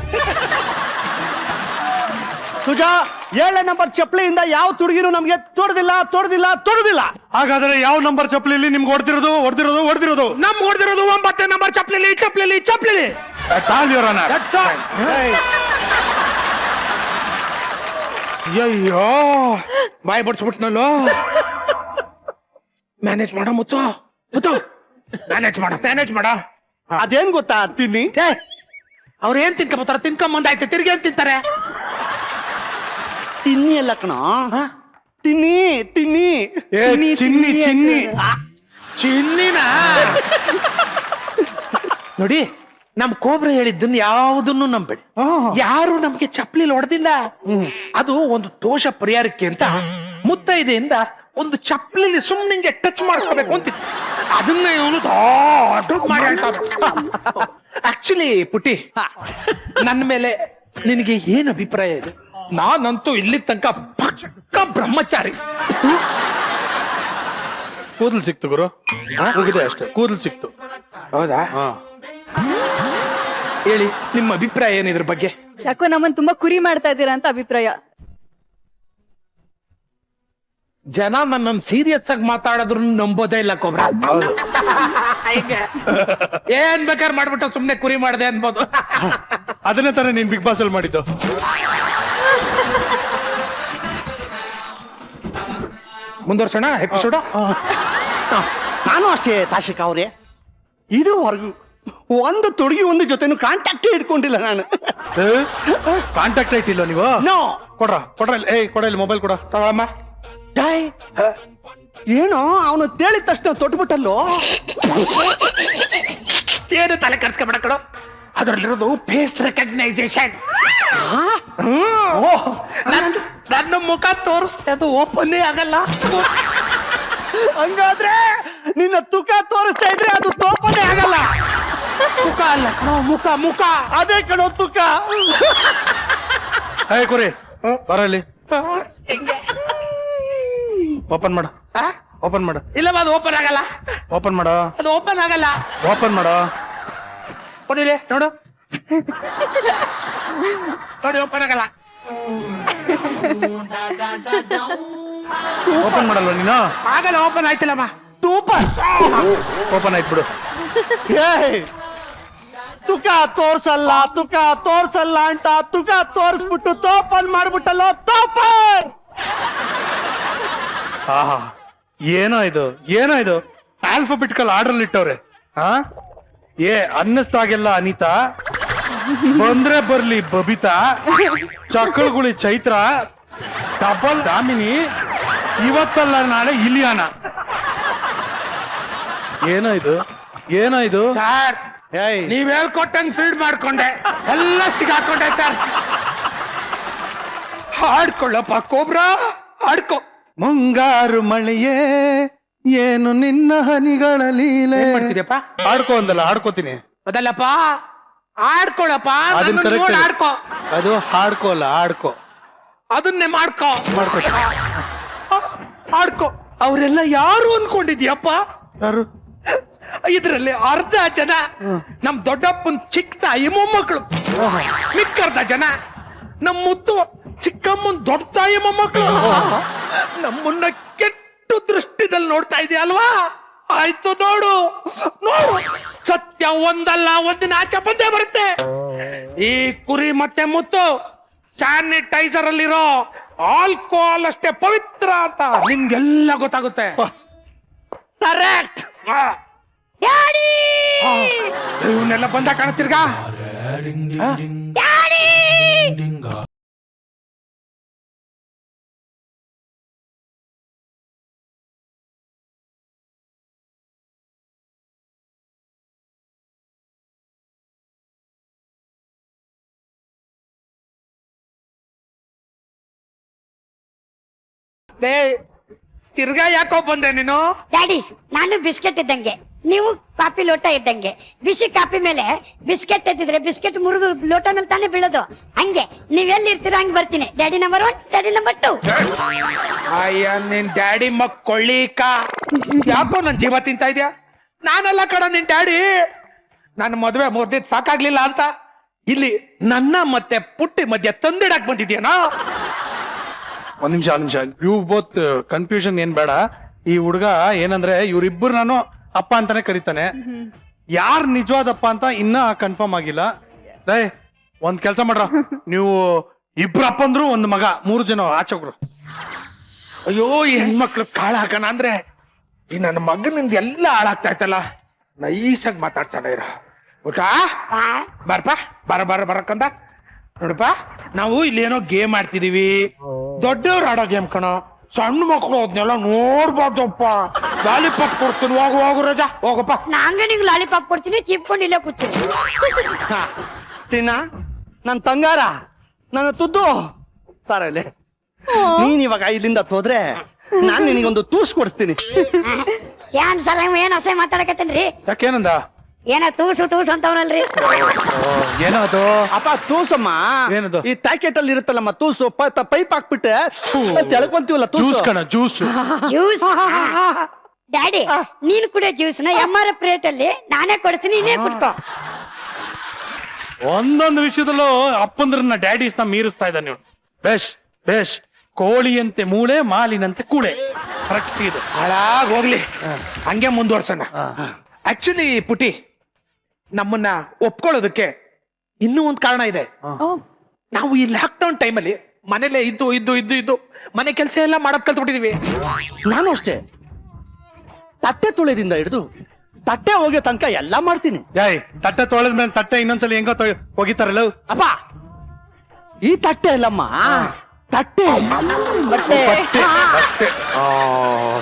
ಸುಜಾ, 7ನೇ ನಂಬರ್ ಚಪ್ಪಲಿಯಿಂದ ಯಾವ ತುಡುಗಿನೂ ನಮ್ಗೆ ತೊಡದಿಲ್ಲ. ಹಾಗಾದ್ರೆ ಯಾವ ನಂಬರ್ ಚಪ್ಪಲಿಲಿ ನಿಮ್ಗೆ ಹೊಡೆದಿರೋದು? ನಮ್ ಹೊಡೆದಿರೋದು 9ನೇ ನಂಬರ್ ಚಪ್ಪಲಿ. ಚಾಲ್ ಇವರನ್ನ. ಅಯ್ಯೋ ಬಾಯ್ ಬಡ್ಸ್ಬಿಟ್ನಲ್ಲೋ. ಮ್ಯಾನೇಜ್ ಮಾಡ ಮುತ್ತು ಮ್ಯಾನೇಜ್ ಮಾಡ. ಅದೇನ್ ಗೊತ್ತಾ ತಿನ್ನಿ ಅವ್ರ ಏನ್ ತಿನ್ಕೊಂಬತ್ತಾರ, ತಿನ್ಕೊಂಬಂದಾಯ್ತು, ತಿರ್ಗಿ ಏನ್ ತಿಂತಾರೆ? ತಿನ್ನಿ ಅಲ್ಲ ಕಣ, ತಿನ್ನಿ ತಿನ್ನಿ ಏ ಚಿನ್ನಿ ಚಿನ್ನಿ ಚಿನ್ನಿನ ನೋಡಿ, ನಮ್ ಕೋಬ್ರ ಹೇಳಿದ್ದನ್ನ ಯಾವುದನ್ನು ನಂಬೇಡಿ. ಯಾರು ನಮ್ಗೆ ಚಪ್ಪಲಿ ಹೊಡೆದಿಲ್ಲ. ಅದು ಒಂದು ದೋಷ ಪರಿಹಾರಕ್ಕೆ ಅಂತ ಮುತ್ತೈದೆಯಿಂದ ಒಂದು ಚಪ್ಪಲಿ ಸುಮ್ಮನೆ ಟಚ್ ಮಾಡಿಸ್ಕೋಬೇಕು ಅಂತಿತ್ತು. ಅದನ್ನ ಇವನು ದೊಡ್ಡ ಮಾಡಿ ಆಕ್ಚುಲಿ ಪುಟಿ, ನನ್ನ ಮೇಲೆ ನಿನಗೆ ಏನ್ ಅಭಿಪ್ರಾಯ ಇದೆ? ನಾನಂತೂ ಇಲ್ಲಿ ತನಕ ಪಕ್ಕ ಬ್ರಹ್ಮಚಾರಿ. ಕೂದಲು ಸಿಕ್ತು ಗುರು, ಮುಗಿದೆ ಅಷ್ಟೇ, ಕೂದಲು ಸಿಕ್ತು. ಹೌದಾ? ಹೇಳಿ ನಿಮ್ಮ ಅಭಿಪ್ರಾಯ ಏನ್ ಇದ್ರ ಬಗ್ಗೆ? ಯಾಕೋ ನಮ್ಮನ್ ತುಂಬಾ ಕುರಿ ಮಾಡ್ತಾ ಇದ್ದೀರಾ ಅಂತ ಅಭಿಪ್ರಾಯ. ಜನ ನನ್ನನ್ನು ಸೀರಿಯಸ್ ಆಗಿ ಮಾತಾಡಿದ್ರು ನಂಬೋದೇ ಇಲ್ಲ ಕೊಬ್ರ. ಏನ್ ಬೇಕಾದ್ರೆ ಮಾಡ್ಬಿಟ್ಟು ಸುಮ್ನೆ ಕುರಿ ಮಾಡಿದೆ ಅನ್ಬೋದು. ಅದನ್ನೇ ತಾನೇ ನೀನ್ ಬಿಗ್ ಬಾಸ್ ಅಲ್ಲಿ ಮಾಡಿದ್ದು. ಮುಂದುವರ್ಸೋಣ ಎಪಿಸೋಡ್. ನಾನು ಅಷ್ಟೇ ತಾಶಿಕ ಅವ್ರೆ, ಇದುವರೆಗೂ ಒಂದು ತೊಡಗಿ ಒಂದು ಜೊತೆನು ಕಾಂಟ್ಯಾಕ್ಟ್ ಇಟ್ಕೊಂಡಿಲ್ಲ ನಾನು. ಕಾಂಟ್ಯಾಕ್ಟ್ ಐತಿಲ್ಲ ನೀವು? ನೋ. ಕೊಡ್ರ ಇಲ್ಲಿ ಮೊಬೈಲ್ ಕೊಡ. ತಗೊಳಮ್ಮ. ಏನೋ ಅವನು ತೇಳಿದ ತಕ್ಷಣ ತೊಟ್ಬಿಟ್ಟಲ್ಲೋ. ಏನು ತಲೆ ಕರ್ಸ್ಕೊಬೇಡ ಕಣೋ, ಅದರಲ್ಲಿರೋದು ಫೇಸ್ ರೆಕಗ್ನೈಸೇಷನ್. ನನ್ನ ಮುಖ ತೋರಿಸ್ತೆ, ಅದು ಓಪನ್ನೇ ಆಗಲ್ಲ. ಹಂಗಾದ್ರೆ ನಿನ್ನ ತುಕ ತೋರಿಸ್ತಾ ಇದ್ರೆ ಅದು ತೋಪನೆ ಆಗಲ್ಲ. ಮುಖ ಅಲ್ಲ ಕಣೋ, ಮುಖ ಅದೇ ಕಣೋ ತುಕ. ಹೇ ಕುರಿ ಬರಲಿ, ಓಪನ್ ಮಾಡ. ಓಪನ್ ಮಾಡ. ಇಲ್ಲ ಅದು ಓಪನ್ ಆಗಲ್ಲ. ಓಪನ್ ಮಾಡ. ಅದು ಓಪನ್ ಆಗಲ್ಲ. ಓಪನ್ ಮಾಡ. ಕೊಡಿಲೆ ನೋಡು, ನೋಡಿ ಓಪನ್ ಆಗಲ್ಲ. ಓಪನ್ ಮಾಡಲ್ವ ನೀನು? ಆಗಲ್ಲ, ಓಪನ್ ಆಯ್ತಿಲ್ಲಮ್ಮ. ಸೂಪರ್. ಓಪನ್ ಆಯ್ತು ಬಿಡು. ತುಕ ತೋರ್ಸಲ್ಲ ಅಂತ ತುಕ ತೋರಿಸ್ಬಿಟ್ಟು ತೋಪನ್ ಮಾಡ್ಬಿಟ್ಟಲ್ಲೋ ತೋಪನ್. ಆಹಾ, ಏನೋ ಇದು ಆಲ್ಫಾಬೆಟಿಕಲ್ ಆರ್ಡರ್ ಇಟ್ಟವ್ರೆ. ಹಾ, ಅನ್ನಿಸ್ದಾಗೆಲ್ಲ ಅನಿತಾ, ಬಂದ್ರೆ ಬರ್ಲಿ ಬಬಿತಾ, ಚಕ್ಕಳುಗುಳಿ ಚೈತ್ರ, ಡಬಲ್ ದಾಮಿನಿ, ಇವತ್ತಲ್ಲ ನಾಳೆ ಇಲಿಯಾನ. ಏನೋ ಇದು ಸರ್, ನೀವ್ ಹೇಳ್ಕೊಟ್ಟಂಗ್ ಫೀಡ್ ಮಾಡ್ಕೊಂಡೆ, ಎಲ್ಲ ಸಿಗಾಕೊಂಡೆ ಸರ್. ಹಾಡ್ಕೊಳ್ಳಪ್ಪ ಕೋಬ್ರಾ, ಹಾಡ್ಕೊ. ಮುಂಗಾರು ಮಳೆಯೇ ಏನು ನಿನ್ನ ಹನಿಗಳ ಲೀಲೆ. ಏನ್ ಮಾಡ್ತಿದ್ಯಪ್ಪ? ಆಡ್ಕೊ ಅಂದಲ್ಲ, ಆಡ್ಕೋತೀನಿ. ಅದಲ್ಲಪ್ಪ, ಆಡ್ಕೊಳಪ್ಪ. ಅದನ್ನ ನನ್ನನ್ನ correct ನೋಡ್ ಆಡ್ಕೊ. ಅದು ಹಾಡ್ಕೋ ಅಲ್ಲ, ಆಡ್ಕೋ. ಅದನ್ನೇ ಮಾಡ್ಕೊ. ಆಡ್ಕೊ. ಅವರೆಲ್ಲ ಯಾರು ಅನ್ಕೊಂಡಿದ್ಯಪ್ಪ? ಯಾರು? ಇದ್ರಲ್ಲಿ ಅರ್ಧ ಜನ ನಮ್ ದೊಡ್ಡಪ್ಪನ್ ಚಿಕ್ಕ ತಾಯಿ ಮೊಮ್ಮಕ್ಕಳು, ಮಿಕ್ಕರ್ಧ ಜನ ನಮ್ ಮುತ್ತು ಚಿಕ್ಕಮ್ಮನ್ ದೊಡ್ಡ ತಾಯಿ ಮೊಮ್ಮಕ್ಕಳು. ನಮ್ಮನ್ನ ಕೆಟ್ಟ ದೃಷ್ಟಿದಲ್ಲಿ ನೋಡ್ತಾ ಇದೆಯಲ್ವಾ? ಆಯ್ತು, ನೋಡು ಸತ್ಯ ಒಂದಲ್ಲ ಒಂದಿನ ಆಚೆ ಬಂದೇ ಬರುತ್ತೆ. ಈ ಕುರಿ ಮತ್ತೆ ಮುತ್ತು ಸ್ಯಾನಿಟೈಸರ್ ಅಲ್ಲಿರೋ ಆಲ್ಕೋಹಾಲ್ ಅಷ್ಟೇ ಪವಿತ್ರ ಅಂತ ನಿಮ್ಗೆಲ್ಲ ಗೊತ್ತಾಗುತ್ತೆ. ಕರೆಕ್ಟ್. ಇವನ್ನೆಲ್ಲ ಬಂದ ಕಾಣುತ್ತಿರ್ಗ. ತಿರ್ಗಾ ಯಾಕೋ ಬಂದೆ ನೀನು? ಡ್ಯಾಡೀಸ್, ನಾನು ಬಿಸ್ಕೆಟ್ ಇದ್ದಂಗೆ, ನೀವು ಕಾಫಿ ಲೋಟ ಇದ್ದಂಗೆ. ಬಿಸಿ ಕಾಫಿ ಮೇಲೆ ಬಿಸ್ಕೆಟ್ ಎತ್ತಿದ್ರೆ ಬಿಸ್ಕೆಟ್ ಮುರಿದು ಲೋಟ ಮೇಲೆ ತಾನೇ ಬೀಳೋದು. ಹಂಗೆ ನೀವೆಲ್ಲಿ ಇರ್ತೀರ ಹಂಗೆ ಬರ್ತೀನಿ. Daddy number 1, daddy number 2. ಅಯ್ಯ, ನಿನ್ ಡ್ಯಾಡಿ ಮಕ್ಕೊಳ್ಳಿಕ, ಯಾಕೋ ನನ್ ಜೀವ ತಿಂತಾ ಇದ್ಯಾ? ನಾನಲ್ಲ ಕಡ ನಿನ್ ಡ್ಯಾಡಿ. ನನ್ನ ಮದ್ವೆ ಮುಗ್ದಿದ್ ಸಾಕಾಗ್ಲಿಲ್ಲ ಅಂತ ಇಲ್ಲಿ ನನ್ನ ಮತ್ತೆ ಪುಟ್ಟಿ ಮಧ್ಯ ತಂದಿಡಕ್ ಬಂದಿದ್ಯಾನಾ? ಒಂದ್ ನಿಮಿಷ, ಯು ಬೋತ್ ಕನ್ಫ್ಯೂಷನ್ ಏನ್ ಬೇಡ. ಈ ಹುಡುಗ ಏನಂದ್ರೆ ಇವ್ರಿಬ್ಬರು ನಾನು ಅಪ್ಪ ಅಂತಾನೆ ಕರೀತಾನೆ. ಯಾರ್ ನಿಜವಾದಪ್ಪ ಅಂತ ಇನ್ನ ಕನ್ಫರ್ಮ್ ಆಗಿಲ್ಲ. ಒಂದ್ ಕೆಲ್ಸ ಮಾಡ್ರ, ನೀವು ಇಬ್ರು ಅಪ್ಪಂದ್ರು ಒಂದು ಮಗ, 3 ಜನ ಆಚೋಗ್ರು. ಅಯ್ಯೋ ಈ ಹೆಣ್ಮಕ್ಳು ಕಾಳ ಹಾಕೋಣ ಅಂದ್ರೆ ಈ ನನ್ನ ಮಗನಿಂದ ಎಲ್ಲ ಹಾಳಾಗ್ತಾ ಇತ್ತಲ್ಲ. ನೈಸಾಗಿ ಮಾತಾಡ್ತಾನೆ ಇರ. ಊಟ ಬರ್ಪ ಬರಕಂದ. ನೋಡಪ್ಪ, ನಾವು ಇಲ್ಲಿ ಏನೋ ಗೇಮ್ ಆಡ್ತಿದೀವಿ, ದೊಡ್ಡವ್ರು ಆಡೋ ಗೇಮ್ ಕಣೋ. ಸಣ್ಣ ಮಕ್ಕಳು ಅದನ್ನೆಲ್ಲ ನೋಡ್ಬಾರ್ದಪ್ಪ. ಲಾಲಿಪಾಪ್ ಕೊಡ್ತೀನಿ, ಹೋಗು ರಜಾ, ಹೋಗಪ್ಪ. ನಂಗೆ ನಿಂಗೆ ಲಾಲಿಪಾಪ್ ಕೊಡ್ತೀನಿ, ಚಿಪ್ಕೊಂಡು ಇಲ್ಲೇ ಕೂತೀನಿ. ತಿನ್ನ ನನ್ ತಂಗಾರ, ನನ್ನ ತುದ್ದು ಸಾರಲ್ಲಿ. ನೀನ್ ಇವಾಗ ಇಲ್ಲಿಂದ ಹೋದ್ರೆ ನಾನ್ ನಿನಗೊಂದು ತೂಸ್ ಕೊಡಿಸ್ತೀನಿ. ಏನ್ ಸಲ ಏನ್ ಅಸಹ್ಯ ಮಾತಾಡಕತ್ತೇನ್ರಿ? ಯಾಕೇನಂದ? ಏನ ತೂಸು ಅಂತವನಲ್ರಿ. ಏನೋ ಅದು? ಅಪ್ಪ ತೂಸಮ್ಮ, ಏನದು? ಈ ಪ್ಯಾಕೆಟ್ ಅಲ್ಲಿ ಇರುತ್ತಲ್ಲಮ್ಮ ತೂಸು, ಪೈಪ್ ಹಾಕ್ಬಿಟ್ಟೆ ತೆಳ್ಕೊಂತೀವಲ್ಲ ಜ್ಯೂಸ್ ತೂಸು. ಕಣ, ಜ್ಯೂಸ್. ಜ್ಯೂಸ್ ಡ್ಯಾಡಿ, ನೀನ್ ಕುಡಿಯೋ ಜ್ಯೂಸ್ ನ MRP ರೇಟ್ ಅಲ್ಲಿ ನಾನೇ ಕೊಡ್ತೀನಿ, ನೀನೇ ಕುಡ್ಕೋ. ಒಂದೊಂದು ವಿಷಯದಲ್ಲೂ ಅಪ್ಪಂದ್ರನ್ನ ಡ್ಯಾಡೀಸ್ನ ಮೀರಿಸ್ತಾ ಇದ್ದಾನೆ ನೀವು. ಬೇಷ್ ಕೋಳಿಯಂತೆ ಮೂಳೆ, ಮಾಲಿನಂತೆ ಕೂಳೆ. ಕರೆಕ್ಟ್ ಇದು. ಹಾಳಾಗ್ ಹೋಗ್ಲಿ, ಹಂಗೆ ಮುಂದುವರ್ಸೋಣ. ಆಕ್ಚುಲಿ ಪುಟಿ, ನಮ್ಮನ್ನ ಒಪ್ಕೊಳ್ಳೋದಕ್ಕೆ ಇನ್ನೂ ಒಂದು ಕಾರಣ ಇದೆ. ನಾವು ಈ ಲಾಕ್ಡೌನ್ ಟೈಮಲ್ಲಿ ಮನೇಲೆ ಇದ್ದು ಮನೆ ಕೆಲಸ ಎಲ್ಲ ಮಾಡೋದ್ ಕಲ್ತ್ಬಿಟ್ಟಿದೀವಿ. ನಾನು ಅಷ್ಟೇ, ತಟ್ಟೆ ತುಳಿದಿಂದ ಹಿಡಿದು ತಟ್ಟೆ ಹೋಗೋ ತನಕ ಎಲ್ಲಾ ಮಾಡ್ತೀನಿ. ಯಾಯ್, ತಟ್ಟೆ ತೊಳೆದ್ಮೇಲೆ ತಟ್ಟೆ ಇನ್ನೊಂದ್ಸಲ ಹೆಂಗೋ ಹೋಗಿತಾರಲ್ಲ. ಅಪ್ಪ, ಈ ತಟ್ಟೆ ಅಲ್ಲಮ್ಮ, ತಟ್ಟೆ.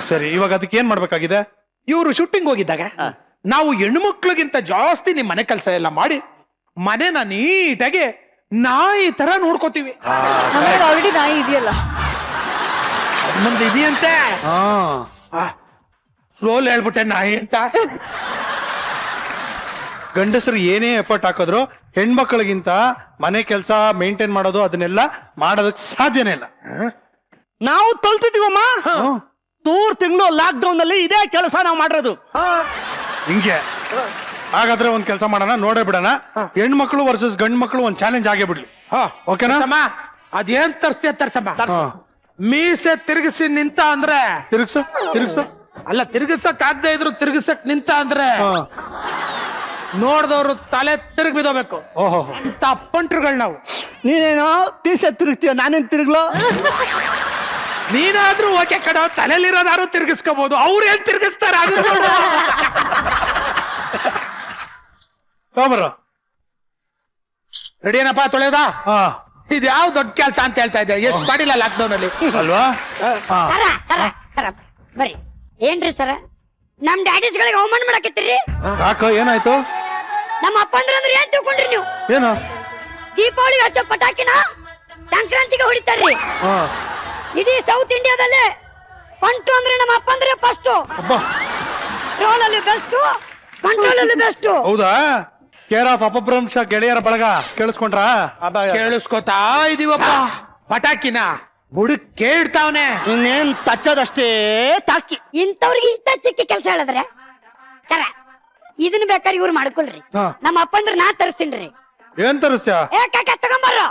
ಸರಿ, ಇವಾಗ ಅದಕ್ಕೆ ಏನ್ ಮಾಡ್ಬೇಕಾಗಿದೆ? ಇವರು ಶೂಟಿಂಗ್ ಹೋಗಿದ್ದಾಗ ನಾವು ಹೆಣ್ಮಕ್ಳಿಗಿಂತ ಜಾಸ್ತಿ ನಿಮ್ ಮನೆ ಕೆಲಸ ಎಲ್ಲ ಮಾಡಿ ಮನೆನ ನೀಟಾಗಿ ನಾಯಿ ತರ ನೋಡ್ಕೋತೀವಿ. ಆಲ್ರೆಡಿ ನಾಯಿ ಇದೆಯಲ್ಲ. ಮುಂದೆ ಇದೆಯಂತೆ. ರೋಲ್ ಹೇಳ್ಬಿಟ್ಟೆ ನಾಯಿ ಅಂತ. ಗಂಡಸರು ಏನೇ ಎಫರ್ಟ್ ಹಾಕಿದ್ರು ಹೆಣ್ಮಕ್ಳಿಗಿಂತ ಮನೆ ಕೆಲಸ ಮೇಂಟೈನ್ ಮಾಡೋದು ಅದನ್ನೆಲ್ಲ ಮಾಡೋದಕ್ಕೆ ಸಾಧ್ಯನೇ ಇಲ್ಲ. ನಾವು ತಲ್ತಿದೀವಮ್ಮ. 3 ತಿಂಗಳು ಲಾಕ್ ಡೌನ್ ಅಲ್ಲಿ ಇದೇ ಕೆಲಸ ನಾವು ಮಾಡಿರೋದು. ಹಿಂಗೆ ಹಾಗಾದ್ರೆ ಒಂದ್ ಕೆಲಸ ಮಾಡೋಣ, ನೋಡೇ ಬಿಡೋಣ. ಹೆಣ್ಮಕ್ಳು ವರ್ಸಸ್ ಗಂಡ್ ಮಕ್ಳು ಒಂದ್ ಚಾಲೆಂಜ್ ಆಗೇ ಬಿಡ್ಲಿ. ಓಕೆನಾ? ಅದೇನ್ ತರ್ಸಮ್ಮ. ಮೀಸೆ ತಿರುಗಿಸಿ ನಿಂತ ಅಂದ್ರೆ ತಿರುಗ್ಸು. ಅಲ್ಲ, ತಿರುಗಿಸಕ್ ಆಗದೆ ಇದ್ರು ತಿರುಗಿಸಕ್ ನಿಂತ ಅಂದ್ರೆ ನೋಡ್ದವ್ರು ತಲೆ ತಿರುಗಿ ಬಿದ್ದೋಬೇಕು. ಓಹೋ, ಅಂತ ಅಪ್ಪಂಟ್ರುಗಳು ನಾವು. ನೀನೇನೋ ತೀಸೆ ತಿರುಗ್ತೀಯ, ನಾನೇನ್ ತಿರುಗ್ಲೋ? ನೀನಾದ್ರೂ ಓಕೆ ಕಡ, ತಲೆಲಿರೋದಾರು ತಿರ್ಗಿಸ್ಕೋಬಹುದು, ಅವ್ರು ಏನ್ ತಿರ್ಗಿಸ್ತಾರ? ತಗೊಂಬರ. ರೆಡಿ ಏನಪ್ಪಾ ತೊಳೆಯೋದ? ಹಾ, ಇದು ಯಾವ ದೊಡ್ಡ ಕೆಲಸ ಅಂತ ಹೇಳ್ತಾ ಇದ್ದೆ. ಎಷ್ಟು ಮಾಡಿಲ್ಲ ಲಾಕ್ ಡೌನ್ ಅಲ್ಲಿ ಅಲ್ವಾ? ತರ ಬರ್ರಿ. ಏನ್ರಿ ಸರ, ನಮ್ ಡ್ಯಾಡೀಸ್ಗಳಿಗೆ ಅವಮಾನ ಮಾಡಕತ್ತೀರಿ. ಯಾಕ, ಏನಾಯ್ತು? ನಮ್ಮ ಅಪ್ಪಂದ್ರ ಅಂದ್ರೆ ಏನ್ ತಿಳ್ಕೊಂಡ್ರಿ ನೀವು? ಏನು? ದೀಪಾವಳಿಗೆ ಹಚ್ಚೋ ಪಟಾಕಿನ ಸಂಕ್ರಾಂತಿಗೆ ಹೊಡಿತಾರ್ರಿ. ಇಡೀ ಸೌತ್ ಇಂಡಿಯಾದಲ್ಲೇ ಪಂಟು ಅಂದ್ರೆ ನಮ್ಮ ಅಪ್ಪಂದ್ರೆ ಫಸ್ಟ್. ರೋಲ್ ಅಲ್ಲಿ ಬೆಸ್ಟ್, ಕಂಟ್ರೋಲ್ ಅಲ್ಲಿ ಬೆಸ್ಟ್. ಹೌದಾ? ಕೇರ್ ಆಫ್ ಅಪಭ್ರಂಶ ಗೆಳೆಯರ ಬಳಗ ಕೇಳಿಸ್ಕೊಂಡ್ರಾ? ಕೇಳಿಸ್ಕೊತಾ ಇದೀವಪ್ಪ. ಪಟಾಕಿನ ಬುಡಕ್ ಕೇಳ್ತಾವನೆ. ಇನ್ನೇನ್ ತಚ್ಚದಷ್ಟೇ ತಾಕಿ. ಇಂಥವ್ರಿಗೆ ಇಂಥ ಚಿಕ್ಕ ಕೆಲಸ ಹೇಳಿದ್ರೆ ಸರ, ಇದನ್ನ ಬೇಕಾದ್ರೆ ಇವ್ರು ಮಾಡ್ಕೊಳ್ರಿ. ನಮ್ಮ ಅಪ್ಪಂದ್ರ ನಾ ತರಿಸ್ತೀನ್ರಿ. ಏನ್ ತರಿಸ್ತ್ಯಾ? ಏ ಕಾಕ ತಗೊಂಬರ್ರ.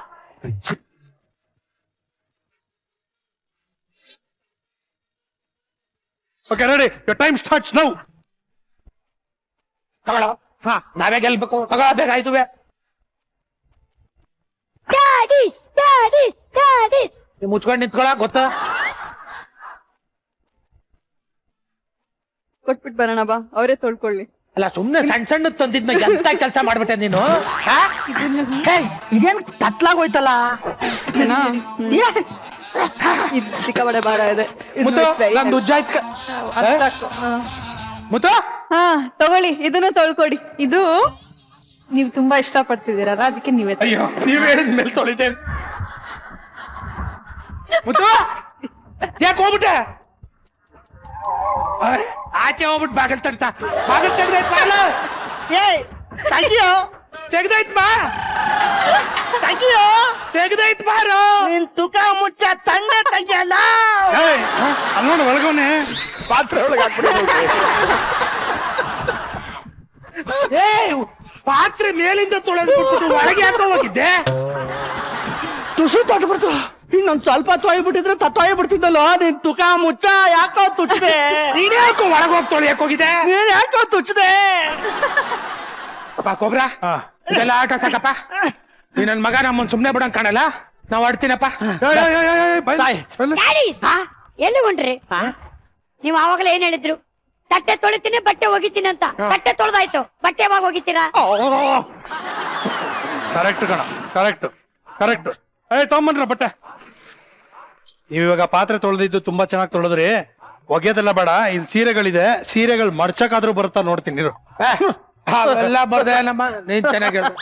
Okay, ready. Your time starts now. ತಗೊಳ್ಳೋ. ನಾವೇ ಗೆಲ್ಬೇಕು. ತಗೊಳ್ಳಬೇಕಾಯ್ತು. ಮುಚ್ಕೊಂಡು ನಿಂತ್ಕೊಳ ಗೊತ್ತಾ? ಕೊಟ್ಬಿಟ್ ಬರೋಣ ಬಾ, ಅವರೇ ತೊಳ್ಕೊಳ್ಳಿ. ಅಲ್ಲ, ಸುಮ್ನೆ ಸಣ್ಣ ತಂದಿದ್ನ ಎಂತ ಕೆಲಸ ಮಾಡ್ಬಿಟ್ಟೆ ನೀನು. ಇದೇನ್ ತತ್ಲಾಗೋಯ್ತಲ್ಲ. ಇದು ಸಿಕ್ಕಾಬಡೆ ಭಾರ ಇದೆ. ನಮ್ದು ಉಜ್ಜ ಆಯ್ತು. ಮುತ್ತು, ಹಾ ತಗೊಳ್ಳಿ, ಇದನ್ನ ತೊಳ್ಕೊಡಿ. ಇದು ನೀವು ತುಂಬಾ ಇಷ್ಟ ಪಡ್ತಿದ್ದೀರಲ್ಲ, ಅದಕ್ಕೆ ನೀವೇ ಅಯ್ಯೋ, ನೀವ್ ಹೇಳಿದ್ಮೇಲೆ ತೊಳಿತೇನೆ. ಮುತ್ತು, ಯಾಕೆ ಹೋಗ್ಬಿಟ್ಟೆ? ಆಚೆ ಹೋಗ್ಬಿಟ್ಟು ಬಾಗಲ್ ತೆಗ್ದ. ಬಾಗಲ್ ತೆಗ್ದೈತ್ ಬಾಗಲ. ತೆಗ್ದೈತ್ ಬಾ. ತೆಗ್ದೈತ್ ಬಾರೋ. ನಿನ್ ತುಕ ಮುಚ್ಚ ತಂದೆ ತೆಗಿಯಲ್ಲ. ಅಲ್ಲಿ ನೋಡು, ಒಳಗವನೆ ಪಾತ್ರೆ ಒಳಗೆ ಏ, ಪಾತ್ರೆ ಮೇಲಿಂದ ತೊಳೆದ್ಬಿಟ್ಟು ಒಳಗೆ ಯಾಕೆ ಹೋಗಿದ್ದೆ? ತುಸು ತೊಟ್ಬಿಡ್ತು. ಇನ್ನೊಂದ್ ಸ್ವಲ್ಪ ತೊಯ್ಬಿಟ್ಟಿದ್ರೆ ತೊಯ್ಬಿಡ್ತಿದ್ದಲ್ಲೋ. ನಿನ್ ತುಕ ಮುಚ್ಚ ಯಾಕೋ ತುಚ್ಚದೆ. ನೀನೇ ಯಾಕೋ ಒಳಗೆ ಹೋಗಿ ತೊಳೆಯಕ್ ಹೋಗಿದೆ? ನೀನ್ ಯಾಕೋ ತುಚ್ಚದೆ. ಅಪ್ಪ ಕೊಬ್ರ, ಇದೆಲ್ಲ ಆಟ ಸಾಕಪ್ಪ. ನೀ ನನ್ ಮಗ ನಮ್ಮನ್ ಸುಮ್ನೆ ಬಿಡಂಗ್ ಕಾಣಲ್ಲ. ನಾವ್ ಆಡ್ತೀನಪ್ಪ ತಾಯಿ. ಡ್ಯಾಡೀಸ್ ಎಲ್ಲಿ ಹೊಂಟ್ರಿ ನೀವು ಆವಾಗಲೇ ಏನ್ ಹೇಳಿದ್ರು ತಟ್ಟೆ ತೊಳಿತೀನಿ ಬಟ್ಟೆ ಒಗಿತೀನಿ ಅಂತ ತಟ್ಟೆ ತೊಳ್ದಾಯ್ತು ಬಟ್ಟೆ ಯಾವಾಗ ಒಗಿತೀರಾ ಕರೆಕ್ಟ್ ಕಣ ಕರೆಕ್ಟ್ ಕರೆಕ್ಟ್. ತಗೊಂಬನ್ರ ಬಟ್ಟೆ. ನೀವ್ ಇವಾಗ ಪಾತ್ರೆ ತೊಳೆದಿದ್ದು ತುಂಬಾ ಚೆನ್ನಾಗಿ ತೊಳೆದ್ರಿ. ಒಗೆಯೋದೆಲ್ಲ ಬೇಡ, ಇಲ್ಲಿ ಸೀರೆಗಳಿದೆ, ಸೀರೆಗಳು ಮಡ್ಚಕ್ಕಾದ್ರೂ ಬರುತ್ತಾ ನೋಡ್ತೀನಿ ಇರು. ಅವೆಲ್ಲ ಬರ್ದೆ ನಮ್ಮ ನೀನ್ ಚೆನ್ನಾಗಿ ಹೇಳು.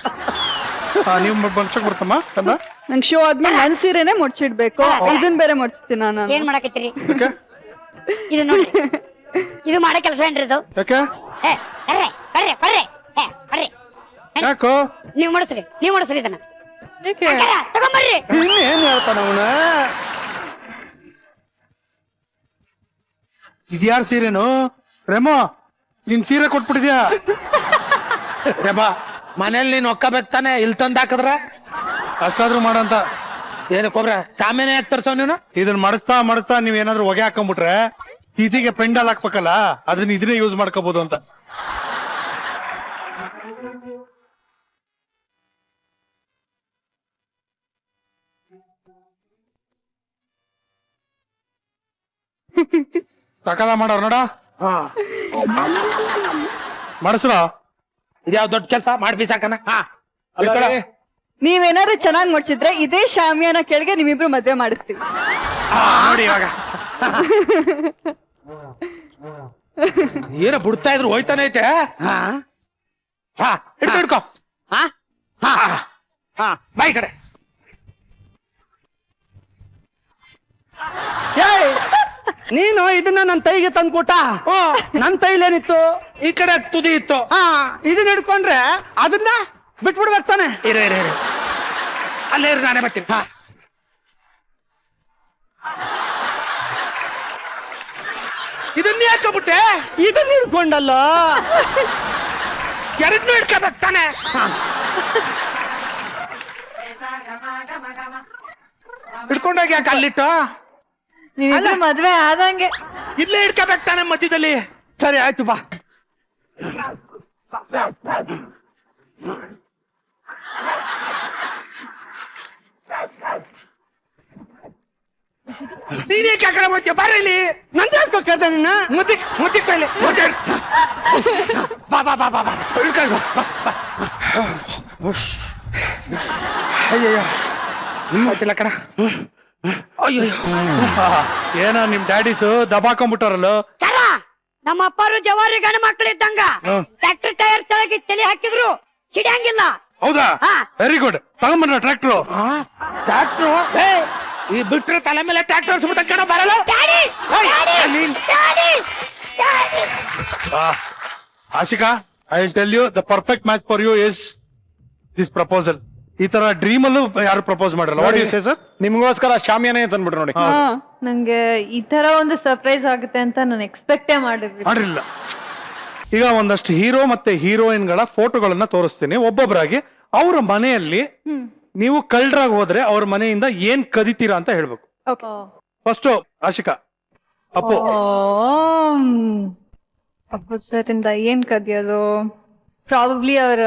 ನೀವು ಮಡ್ಚಕ್ ಬರ್ತಮ್ಮ ಕಂದ? ನಂಗೆ ಶೋ ಆದ್ಮೇಲೆ ನನ್ ಸೀರೆನೆ ಮುಡ್ಚಿಡ್ಬೇಕು, ಇದನ್ ಬೇರೆ ಮುಡ್ಸ್ತೀನಿ ನಾನು. ಏನ್ ಮಾಡಕತ್ತೀರಿ ಯಾಕೆ ಇದು ನೋಡಿ ಇದು ಮಾಡೋ ಕೆಲಸ ಏನ್ರಿ ಇದು ಯಾಕೆ ಏ, ಬರ್ರಿ ಬರ್ರಿ ಬರ್ರಿ ಏ, ಬರ್ರಿ ಯಾಕೋ ನೀವ್ ಮಾಡಿಸ್ರಿ ಇದನ್ನ ಅಕ್ಕಾರ, ತಗೊಂಬರ್ರಿ ಏನ್ ಹೇಳ್ತಾನ ಅವನ? ಇದ್ಯಾರ ಸೀರೆನು? ರೇಮೋ ನಿನ್ ಸೀರೆ ಕೊಟ್ಬಿಟ್ಟಿದ್ಯಾ? ರೇಬಾ ಮನೇಲಿ ನೀನ್ ಒಕ್ಕಬೇಕು ತಾನೆ, ಇಲ್ಲಿ ತಂದ್ ಹಾಕಿದ್ರ ಅಷ್ಟಾದ್ರೂ ಮಾಡಂತ. ಏನಕ್ಕೊಬ್ರ ಸಾಮಾನ್ಯ ಯಾಕೆ ತರ್ಸವ್ ನೀನು? ಇದನ್ನ ಮಾಡಿಸ್ತಾ ನೀವ್ ಏನಾದ್ರು ಹೊಗೆ ಹಾಕೊಂಡ್ಬಿಟ್ರೆ ಇದೀಗೆ ಪೆಂಡಲ್ ಹಾಕ್ಬೇಕಲ್ಲ, ಅದನ್ನ ಇದನ್ನೇ ಯೂಸ್ ಮಾಡ್ಕೋಬಹುದು ಅಂತ. ಸಕಾಲ ಮಾಡೋರ್ ನೋಡ ಮಾಡಿಸ್ರ. ಇದ್ಯಾವ ದೊಡ್ಡ ಕೆಲಸ ಮಾಡಿ ಬೀಸಾಕನ. ನೀವೇನಾದ್ರು ಚೆನ್ನಾಗ್ ಮುಡ್ಸಿದ್ರೆ ಇದೇ ಶಾಮಿಯಾನ ಕೆಳಗೆ ನಿಮ್ಮಿಬ್ರು ಮದ್ವೆ ಮಾಡಿಸ್ತೀವಿ. ನೋಡಿ ಇವಾಗ ಏನ ಬಿಡ್ತಾ ಇದ್ರು ಹೋಯ್ತಾನೆ ಐತೆ. ಹಿಡ್ಕೊ ಬಾಯ್ ಕಡೆ. ನೀನು ಇದನ್ನ ನನ್ ತೈಗೆ ತಂದ್ಕೊಟ್ಟ. ನನ್ ತೈಲೇನಿತ್ತು? ಈ ಕಡೆ ತುದಿ ಇತ್ತು. ಇದನ್ನ ಹಿಡ್ಕೊಂಡ್ರೆ ಅದನ್ನ ಬಿಟ್ಬಿಡ್ಬೇಕು ತಾನೆ. ಇರು ಅಲ್ಲೇ ಇರು, ನಾನೇ ಬರ್ತೀನಿ. ಇದನ್ನ ಹಾಕಬಿಟ್ಟೆ. ಇದನ್ನ ಹಿಡ್ಕೊಂಡಲ್ಲ, ಎರಡ್ನು ಹಿಡ್ಕೋಬೇಕು ತಾನೆ. ಹಿಡ್ಕೊಂಡೋಗಿ ಯಾಕೆ ಅಲ್ಲಿಟ್ಟು? ನೀವಿಬ್ರು ಮದ್ವೆ ಆದಂಗೆ. ಇಲ್ಲೇ ಹಿಡ್ಕೋಬೇಕು ತಾನೆ ಮಧ್ಯದಲ್ಲಿ. ಸರಿ ಆಯ್ತು ಬಾ. ನೀನೇ ಕಾಕಡ ಹೋಗ್ತೀಯ, ಬಾರ ಇಲ್ಲಿ. ನಂದು ಹೇಳ್ಕೊಳ್ತಾ ನಿನ್ನ ಮುದ್ದಿಕ್ ಮೇಲೆ ಬಾ ಬಾ ಬಾ ಬಾ ಬಾ ಹಿಡ್ಕೊಂಡು ಬಾ, ಬಾ. ಅಯ್ಯಯ್ಯೋ ಆಯ್ತಿಲ್ಲ ಕಣ. ಅಯ್ಯೋ ಏನ ನಿಮ್ ಡ್ಯಾಡೀಸು ದಬಾಕೊಂಡ್ಬಿಟ್ಟಾರಲ್ಲ. ಸರ ನಮ್ಮ ಅಪ್ಪರು ಜವಾರಿ ಗಂಡ ಮಕ್ಕಳಿದ್ದಂಗ ಟ್ರ್ಯಾಕ್ಟರ್ ಟೈರ್ ತೆಳಗೆ ತಲೆ ಹಾಕಿದ್ರು ಸಿಡಿಯಂಗಿಲ್ಲ. ಹೌದಾ? ಹಾ. Very good. ತಗೊಂಬನ್ರ ಟ್ರ್ಯಾಕ್ಟ್ರು. ಟ್ರ್ಯಾಕ್ಟ್ರು ಈ ಬಿಟ್ರೆ ತಲೆ ಮೇಲೆ ಟ್ರ್ಯಾಕ್ಟರ್ ಹೊಡ್ಸ್ಬಿಟ್ಟ ಕಣ ಬರಲ್ಲ. Daddies, daddies, daddies, daddies. Ashika, I will tell you the perfect match for you is this proposal. ಈ ತರ ಡ್ರೀಮ್ ಅಲ್ಲೂ ಯಾರು ಪ್ರಪೋಸ್ ಮಾಡಲ್ಲ. What you say sir? ನಿಮ್ಗೋಸ್ಕರ ಶಾಮಿಯಾನೆ ತಂದ್ಬಿಟ್ರು ನೋಡಿ. ನಂಗೆ ಈ ತರ ಒಂದು ಸರ್ಪ್ರೈಸ್ ಆಗುತ್ತೆ ಅಂತ ನಾನು ಎಕ್ಸ್ಪೆಕ್ಟೇ ಮಾಡಿರ್ಲಿಲ್ಲ. ಮಾಡಿರಲಿಲ್ಲ. ಈಗ ಒಂದಷ್ಟು ಹೀರೋ ಮತ್ತೆ ಹೀರೋಯಿನ್ ಗಳ ಫೋಟೋಗಳನ್ನ ತೋರಿಸ್ತೀನಿ ಒಬ್ಬೊಬ್ಬರಾಗಿ. ಅವರ ಮನೆಯಲ್ಲಿ ನೀವು ಕಳ್ಳರಾಗಿ ಹೋದ್ರೆ ಅವ್ರ ಮನೆಯಿಂದ ಏನ್ ಕದಿತೀರಾ ಅಂತ ಹೇಳ್ಬೇಕು. ಫಸ್ಟ್ ಆಶಿಕಾ, ಅಪ್ಪು. ಅಪ್ಪು ಸರ್ ಇಂದ ಏನ್ ಕದಿಯೋದು? ಪ್ರಾಬಬ್ಲಿ ಅವರ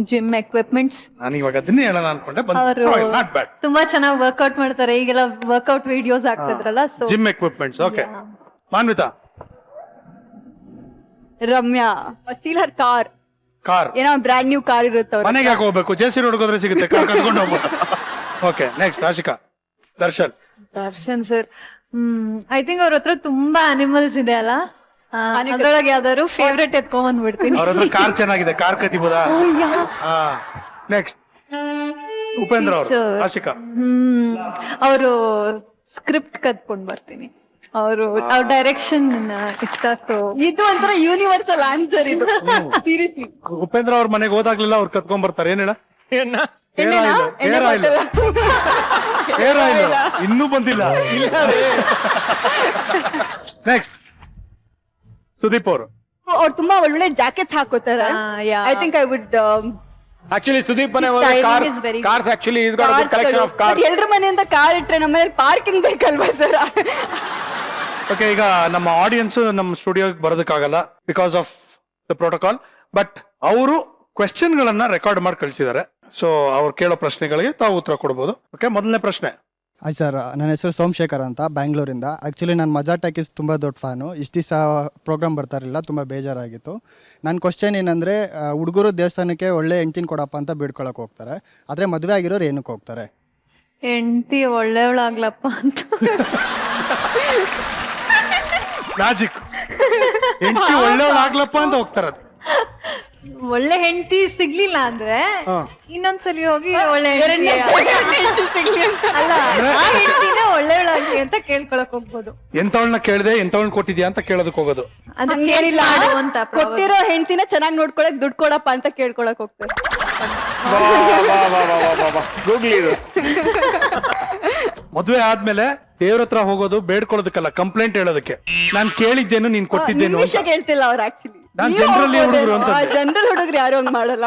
ಜಿಮ್ ಎಕ್ವಿಪ್ಮೆಂಟ್ಸ್. ನಾನು ಇವಾಗ ಅದನ್ನೇ ಹೇಳೋಣ ಅನ್ಕೊಂಡೆ. ಅವರು ನಾಟ್ ಬ್ಯಾಡ್. ತುಂಬಾ ಚೆನ್ನಾಗಿ ವರ್ಕೌಟ್ ಮಾಡ್ತಾರೆ. ಈಗೆಲ್ಲ ವರ್ಕೌಟ್ ವಿಡಿಯೋಸ್ ಆಗ್ತಿದ್ರಲ್ಲ, so gym equipments. Okay. Manvitha, Ramya steal her car. Car. ಏನೋ ಬ್ರ್ಯಾಂಡ್ ನ್ಯೂ ಕಾರ್ ಇರುತ್ತೆ ಅವ್ರ. ಮನೆಗೆ ಯಾಕೆ ಹೋಗ್ಬೇಕು? ಜೆಸಿ ರೋಡ್ ಹೋದ್ರೆ ಸಿಗುತ್ತೆ, ಕಾರ್ ಕಟ್ಕೊಂಡು ಹೋಗ್ಬೋದು. Okay, next Ashika. Darshan. Darshan sir, I think ಅವ್ರ ಹತ್ರ ತುಂಬಾ ಅನಿಮಲ್ಸ್ ಇದೆ ಅಲ್ಲ, ಅದ್ರೊಳಗೆ ಯಾವ್ದಾದ್ರು ಫೇವ್ರೆಟ್ ಎತ್ಕೊಂಡ್ ಬಂದ್ಬಿಡ್ತೀನಿ. ಅವ್ರ ಹತ್ರ ಕಾರ್ ಚೆನ್ನಾಗಿದೆ, ಕಾರ್ ಕದಿಬೋದಾ? ನೆಕ್ಸ್ಟ್ ಉಪೇಂದ್ರ ಅವರು. ಆಶಿಕಾ. ಅವರು ಸ್ಕ್ರಿಪ್ಟ್ ಕತ್ಕೊಂಡ್ ಬರ್ತೀನಿ. ಅವರು ಅವ್ರ ಡೈರೆಕ್ಷನ್ ಇಷ್ಟ. ಇದು ಒಂಥರ ಯೂನಿವರ್ಸಲ್ ಆನ್ಸರ್ ಇದು. ಸೀರಿಯಸ್ಲಿ. ಉಪೇಂದ್ರ ಅವ್ರ ಮನೆಗೆ ಹೋದಾಗ್ಲಿಲ್ಲ ಅವ್ರು ಕತ್ಕೊಂಡ್ ಬರ್ತಾರೆ. ಏನ್ ಹೇಳ? ಇನ್ನೂ ಬಂದಿಲ್ಲ. ನೆಕ್ಸ್ಟ್ ಸುದೀಪ್ ಅವರು. ಅವ್ರು ತುಂಬಾ ಒಳ್ಳೆ ಜಾಕೆಟ್ಸ್ ಹಾಕೋತಾರೆ. I think I would. Actually Sudeep ಮನೆ His styling is very cars actually is got a collection of cars. ಎಲ್ರ ಮನೆಯಿಂದ ಕಾರ್ ಇಟ್ರೆ ನಮ್ಮ ಮನೇಲಿ ಪಾರ್ಕಿಂಗ್ ಬೇಕಲ್ವಾ ಸರ್? ಓಕೆ, ಈಗ ನಮ್ಮ ಆಡಿಯನ್ಸ್ ನಮ್ಮ ಸ್ಟುಡಿಯೋಗೆ ಬರೋದಕ್ಕಾಗಲ್ಲ because of the protocol. But ಅವರು ಕ್ವೆಶ್ಚನ್ ಗಳನ್ನ ರೆಕಾರ್ಡ್ ಮಾಡಿ ಕಳಿಸಿದ್ದಾರೆ. ಸೊ ಅವ್ರು ಕೇಳೋ ಪ್ರಶ್ನೆಗಳಿಗೆ ತಾವು ಉತ್ತರ ಕೊಡ್ಬೋದು. ಓಕೆ, ಮೊದಲನೇ ಪ್ರಶ್ನೆ. ಹಾಯ್ ಸರ್, ನನ್ನ ಹೆಸರು ಸೋಮಶೇಖರ್ ಅಂತ, ಬ್ಯಾಂಗ್ಳೂರಿಂದ. ಆ್ಯಕ್ಚುಲಿ ನಾನು ಮಜಾ ಟಾಕೀಸ್ ತುಂಬ ದೊಡ್ಡ ಫ್ಯಾನು. ಇಷ್ಟು ದಿವಸ ಪ್ರೋಗ್ರಾಮ್ ಬರ್ತಾರಿಲ್ಲ, ತುಂಬ ಬೇಜಾರಾಗಿತ್ತು. ನನ್ನ ಕ್ವಶನ್ ಏನಂದರೆ, ಹುಡುಗರು ದೇವಸ್ಥಾನಕ್ಕೆ ಒಳ್ಳೆ ಹೆಂಡ್ತಿನ ಕೊಡಪ್ಪ ಅಂತ ಬೇಡ್ಕೊಳಕ್ಕೆ ಹೋಗ್ತಾರೆ, ಆದರೆ ಮದುವೆ ಆಗಿರೋರು ಏನಕ್ಕೆ ಹೋಗ್ತಾರೆ? ಹೆಂಡತಿ ಒಳ್ಳೆಯವಳಾಗ್ಲಪ್ಪ ಅಂತ. ಮ್ಯಾಜಿಕ್. ಹೆಂಡತಿ ಒಳ್ಳೆಯವಳಾಗ್ಲಪ್ಪ ಅಂತ ಹೋಗ್ತಾರ. ಒಳ್ಳೆ ಹೆಂಡತಿ ಸಿಗ್ಲಿಲ್ಲ ಅಂದ್ರೆ ಇನ್ನೊಂದ್ಸಲಿ ಹೋಗಿ ಒಳ್ಳೆ ಹೆಂಡತಿ ಅಲ್ಲ, ಆ ಹೆಂಡತಿನೇ ಒಳ್ಳೆಯವಳಾಗ್ಲಿ ಅಂತ ಕೇಳ್ಕೊಳಕ್ ಹೋಗ್ಬೋದು. ಎಂತವಳನ್ನ ಕೇಳಿದೆ, ಎಂತವಳನ್ನ ಕೊಟ್ಟಿದ್ಯಾ ಅಂತ ಕೇಳೋದಕ್ಕೆ ಹೋಗೋದು. ಅದು ಹಂಗೇನಿಲ್ಲ, ಅಂತ ಕೊಟ್ಟಿರೋ ಹೆಂಡ್ತಿನ ಚೆನ್ನಾಗಿ ನೋಡ್ಕೊಳಕ್ ದುಡ್ಡು ಕೊಡಪ್ಪ ಅಂತ ಕೇಳ್ಕೊಳಕ್ ಹೋಗ್ತಾರೆ. ಗೂಗ್ಲಿ ಇದು. ಮದುವೆ ಆದ್ಮೇಲೆ ದೇವ್ರ ಹತ್ರ ಹೋಗೋದು ಬೇಡ್ಕೊಳ್ಳೋದಕ್ಕಲ್ಲ, ಕಂಪ್ಲೇಂಟ್ ಹೇಳೋದಕ್ಕೆ. ನಾನ್ ಕೇಳಿದ್ದೇನು, ನೀನ್ ಕೊಟ್ಟಿದ್ದೇನು ವಿಷಯ ಕೇಳ್ತಿಲ್ಲ ಅವ್ರು. ಆಕ್ಚುಲಿ ನಾನ್ ಜನರಲಿ ಹುಡುಗರು ಅಂತ. ಜನರಲ್ ಹುಡುಗರು ಯಾರು ಹಂಗ್ ಮಾಡಲ್ಲ.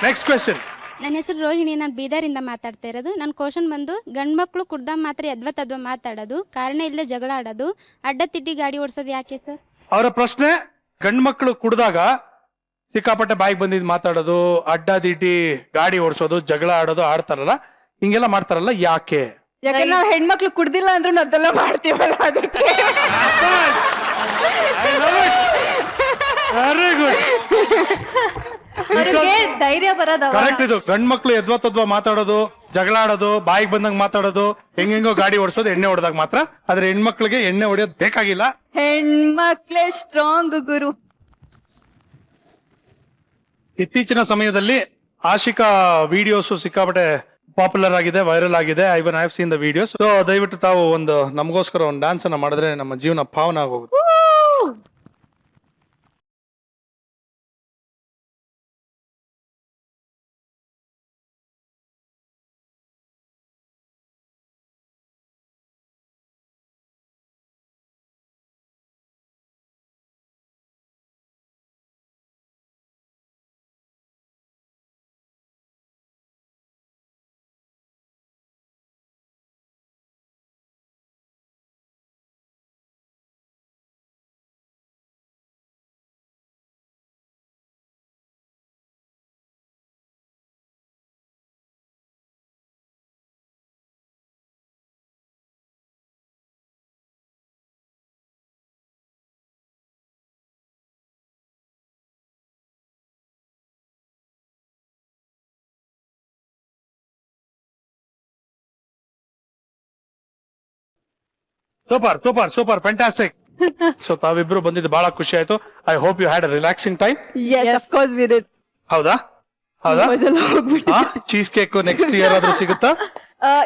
Next question. ನನ್ನ ಹೆಸರು ರೋಹಿಣಿ, ನಾನು ಬೀದರಿಂದ ಮಾತಾಡ್ತಾ ಇರೋದು. ನನ್ನ ಕ್ವಶನ್ ಬಂದು, ಗಂಡು ಮಕ್ಕಳು ಕುಡ್ದಾಗ ಮಾತ್ರ ಯದ್ವ ತದ್ವ ಮಾತಾಡೋದು, ಕಾರಣ ಇಲ್ಲದೆ ಜಗಳ ಆಡೋದು, ಅಡ್ಡ ತಿಡ್ಡಿ ಗಾಡಿ ಓಡಿಸೋದು ಯಾಕೆ ಸರ್? ಅವರ ಪ್ರಶ್ನೆ, ಗಂಡ್ ಮಕ್ಳು ಕುಡ್ದಾಗ ಸಿಕ್ಕಾಪಟ್ಟೆ ಬಾಯಿಗೆ ಬಂದಿದ್ ಮಾತಾಡೋದು, ಅಡ್ಡದಿಡ್ಡಿ ಗಾಡಿ ಓಡಿಸೋದು, ಜಗಳ ಆಡೋದು ಆಡ್ತಾರಲ್ಲ, ಹಿಂಗೆಲ್ಲ ಮಾಡ್ತಾರಲ್ಲ, ಯಾಕೆ? ಯಾಕಂದ್ರೆ ನಾವ್ ಹೆಣ್ಮಕ್ಳು ಕುಡ್ದಿಲ್ಲ ಅಂದ್ರೂ ಅದೆಲ್ಲ ಮಾಡ್ತೀವಲ್ಲ, ಅದಕ್ಕೆ. Very good. ಅವ್ರಿಗೆ ಧೈರ್ಯ ಬರೋದು ಕರೆಕ್ಟ್ ಇದು. ಗಂಡ್ ಮಕ್ಳು ಯದ್ವಾ ತದ್ವಾ ಮಾತಾಡೋದು, ಜಗಳ ಆಡೋದು, ಬಾಯಿಗೆ ಬಂದಂಗ್ ಮಾತಾಡೋದು, ಹೆಂಗೆಂಗೋ ಗಾಡಿ ಓಡಿಸೋದು ಎಣ್ಣೆ ಹೊಡೆದಾಗ ಮಾತ್ರ. ಆದ್ರೆ ಹೆಣ್ಮಕ್ಳಿಗೆ ಎಣ್ಣೆ ಹೊಡೆಯೋದು ಬೇಕಾಗಿಲ್ಲ. ಹೆಣ್ಮಕ್ಳೇ ಸ್ಟ್ರಾಂಗ್ ಗುರು. ಇತ್ತೀಚಿನ ಸಮಯದಲ್ಲಿ ಆಶಿಕಾ ವಿಡಿಯೋಸ್ ಸಿಕ್ಕಾಪಟ್ಟೆ ಪಾಪ್ಯುಲರ್ ಆಗಿದೆ, ವೈರಲ್ ಆಗಿದೆ. I have seen the videos. So ದಯವಿಟ್ಟು ತಾವು ನಮಗೋಸ್ಕರ ಒಂದು ಡ್ಯಾನ್ಸ್ ಅನ್ನ ಮಾಡಿದ್ರೆ ನಮ್ಮ ಜೀವನ ಪಾವನ ಆಗೋಗುತ್ತೆ. Super super super, fantastic. So ತಾವಿಬ್ರು ಬಂದಿದ್ದು ಬಹಳ ಖುಷಿ ಆಯ್ತು. I hope you had a relaxing time. Yes, of course we did. ಹೌದಾ? ಹೌದಾ? ಮಜೆಲ್ಲ ಹೋಗ್ಬಿಟ್ಟು. ಚೀಸ್ ಕೇಕ್ ನೆಕ್ಸ್ಟ್ ಇಯರ್ ಆದ್ರೂ ಸಿಗುತ್ತಾ?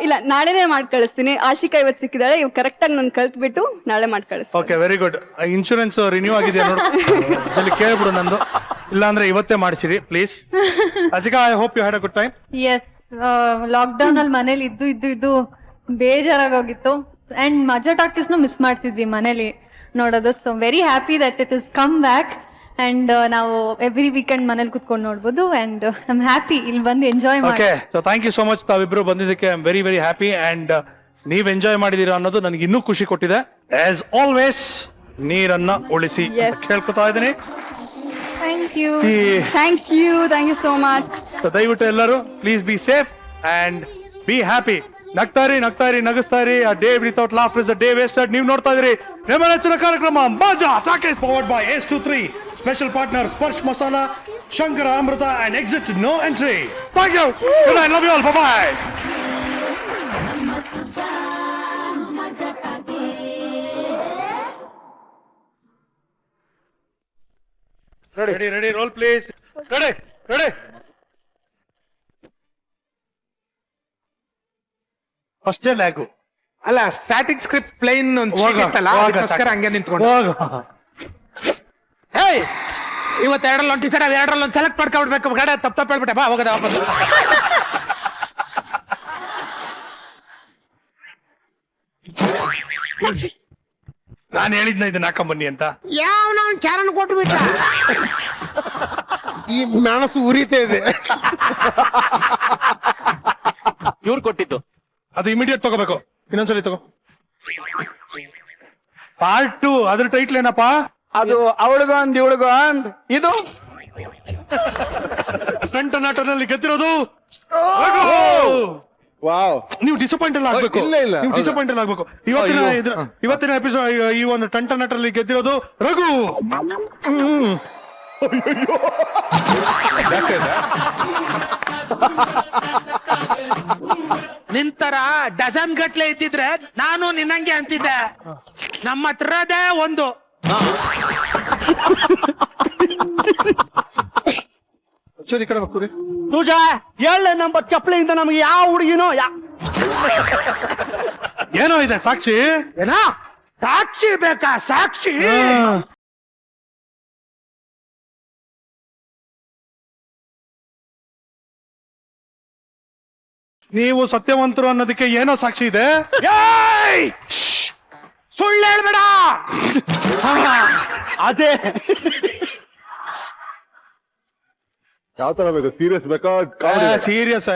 ಇಲ್ಲ, ನಾಳೆನೇ ಮಾಡಿ ಕಳಿಸ್ತೀನಿ. ಆಶಿಕಾ ಇವತ್ತು ಸಿಕ್ಕಿದಾಳೆ, ಇವ್ ಕರೆಕ್ಟ್ ಆಗಿ ನಾನು ಕಲ್ತ್ ಬಿಟ್ಟು ನಾಳೆ ಮಾಡಿ ಕಳಿಸ್ತೀನಿ. Okay, very good. Insurance renew ಆಗಿದೆಯಾ ನೋಡು, ಅಲ್ಲಿ ಕೇಳ್ಬಿಡು ನಂದು. ಇಲ್ಲ ಅಂದ್ರೆ ಇವತ್ತೇ ಮಾಡಿಸಿರಿ please. Ashika, I hope you had a good time. Yes, lockdown ಅಲ್ಲಿ ಮನೇಲಿ ಇದ್ದು ಬೇಜಾರಾಗೋಗಿತ್ತು. ಅಂಡ್ ಮಜಾ ಟಾಕೀಸ್ನು ಮಿಸ್ ಮಾಡ್ತಿದ್ವಿ ಮನೇಲಿ ನೋಡೋದು. So very happy that it is come back. And ನಾವು ಎವ್ರಿ ವೀಕೆಂಡ್ ಮನೇಲಿ ಕುತ್ಕೊಂಡು ನೋಡ್ಬೋದು. ಅಂಡ್ ಐ ಆಮ್ ಹ್ಯಾಪಿ ಇಲ್ಲಿ ಬಂದು ಎಂಜಾಯ್ ಮಾಡಿ. Okay, so thank you so much ತಾವಿಬ್ರು ಬಂದಿದ್ದಕ್ಕೆ. I am very very happy. And ನೀವ್ ಎಂಜಾಯ್ ಮಾಡಿದೀರಾ ಅನ್ನೋದು ನನಗೆ ಇನ್ನೂ ಖುಷಿ ಕೊಟ್ಟಿದೆ. ಆಸ್ ಆಲ್ವೇಸ್ ನೀರನ್ನ ಉಳಿಸಿ ಕೇಳ್ಕೊತಾ ಇದ್ದೀನಿ. Thank you. Thank you so much. ದಯವಿಟ್ಟು ಎಲ್ಲರೂ please be safe and be happy. ನಗ್ತಾರಿ ನಗ್ತಾರಿ ನಗಿಸ್ತಾರಿ. A day without laughter is a day wasted. ನೀವು ನೋಡ್ತಾ ಇದ್ರಿ ನಿಮ್ಮ ನೆಚ್ಚಿನ ಕಾರ್ಯಕ್ರಮ Maja Talkies, powered by S23, special partner Sparsh masala, Shankara Amrutha and exit no entry. Thank you. Good night, love you all, bye bye. Ready ready, roll please. Ready ready. ಫಸ್ಟೇ lag ಅಲ್ಲ, static script plane ಹಂಗೆ ನಿಂತ್ಕೊಂಡು. ಹೇಯ್, ಇವತ್ತು ಎರಡರಲ್ಲಿ ಒಂದು ಟೀಚರ್, ಎರಡರಲ್ಲಿ ಒಂದು ಸೆಲೆಕ್ಟ್ ಮಾಡ್ಕೊಬಿಡ್ಬೇಕು. ಕಡೆ ತಪ್ಪು ಹೇಳ್ಬಿಟ್ಟೆ, ಬಾ ಹೋಗದ ವಾಪಸ್. ನಾನು ಹೇಳಿದ್ನ ಇದನ್ನ ಹಾಕೊಂಬನ್ನಿ ಅಂತ. ಯಾವ ನಾವು ಚಾರಣ ಕೊಟ್ಟು ಬಿಟ್ಟ. ಈ ಮೆಣಸು ಉರಿತಾ ಇದೆ. ಇವ್ರು ಕೊಟ್ಟಿದ್ದು ಅದು ಇಮಿಡಿಯೇಟ್ ತಗೋಬೇಕು. ಇನ್ನೊಂದ್ಸಲಿ ತಗೋ. ಪಾರ್ಟ್ 2 ಅದ್ರ ಟೈಟ್ಲ್ ಏನಪ್ಪಾ? ಅದು ಅವಳಿಗೊಂದ್ ಇವಳಿಗೊಂದ್. ಇದು ಸ್ಟಂಟ್ ನಟನಲ್ಲಿ ಗೆದ್ದಿರೋದು ರಘು. ವಾವ್. ನೀವು ಡಿಸಪಾಯಿಂಟ್ ಎಲ್ಲ ಆಗ್ಬೇಕು. ಇಲ್ಲ, ಇಲ್ಲ. ನೀವು ಡಿಸಪಾಯಿಂಟ್ ಎಲ್ಲ ಆಗ್ಬೇಕು. ಇವತ್ತಿನ ಎಪಿಸೋಡ್ ಈ ಒಂದು ಟಂಟ ನಟರಲ್ಲಿ ಗೆದ್ದಿರೋದು ರಘು. ನಿಂತರ ಡಜನ್ ಗಟ್ಲೆ ಇದ್ದಿದ್ರೆ ನಾನು ನಿನ್ನಂಗೆ ಅಂತಿದ್ದೆ. ನಮ್ಮ ಹತ್ರದೇ ಒಂದು. ಈ ಕಡೆ ಬರ್ತೀರಿ. ಪೂಜಾ 7ನೇ ನಂಬರ್ ಚಪ್ಪಲಿಯಿಂದ ನಮ್ಗೆ ಯಾವ ಹುಡುಗಿನೋ ಏನೋ ಇದೆ ಸಾಕ್ಷಿ. ಏನೋ ಸಾಕ್ಷಿ ಬೇಕಾ? ಸಾಕ್ಷಿ ನೀವು ಸತ್ಯವಂತರು ಅನ್ನೋದಕ್ಕೆ ಏನೋ ಸಾಕ್ಷಿ ಇದೆ. ಏಯ್! ಸುಳ್ಳು ಹೇಳ್ಬೇಡ. ಅದೇ ಯಾವ ತರ ಬೇಕು? ಸೀರಿಯಸ್ ಬೇಕಾ? ಸೀರಿಯಸ್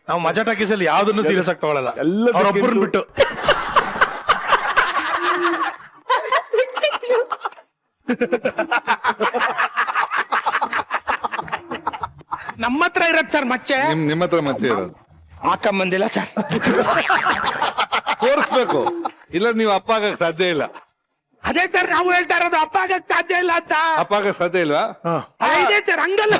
ನಾವು ಮಜಾ ಟಾಕೀಸ್ ಅಲ್ಲಿ ಯಾವ್ದನ್ನು ಸೀರಿಯಸ್ ಆಗಿ ತಗೊಳಲ್ಲ, ಎಲ್ಲದಕ್ಕಿಂತ- ಅವ್ರೊಬ್ಬರನ್ನ ಬಿಟ್ಟು. ನಮ್ಮ ಹತ್ರ ಇರತ್ ಸರ್ ಮಚ್ಚೆ. ನಿಮ್ಮ ಹತ್ರ ಮಚ್ಚೆ ಇರೋದು ಹಾಕೊಂಬಂದಿಲ್ಲ ಸರ್. ತೋರಿಸ್ಬೇಕು, ಇಲ್ಲ ನೀವು ಅಪ್ಪ ಆಗಕ್ ಸಾಧ್ಯ ಇಲ್ಲ. ಅದೇ ಸರ್ ನಾವು ಹೇಳ್ತಾ ಇರೋದು, ಅಪ್ಪ ಆಗಕ್ ಸಾಧ್ಯ ಇಲ್ಲ ಅಂತ. ಅಪ್ಪ ಆಗಕ್ ಸಾಧ್ಯ ಇಲ್ವಾ? ಇದೆ ಸರ್, ಹಂಗಲ್ಲ.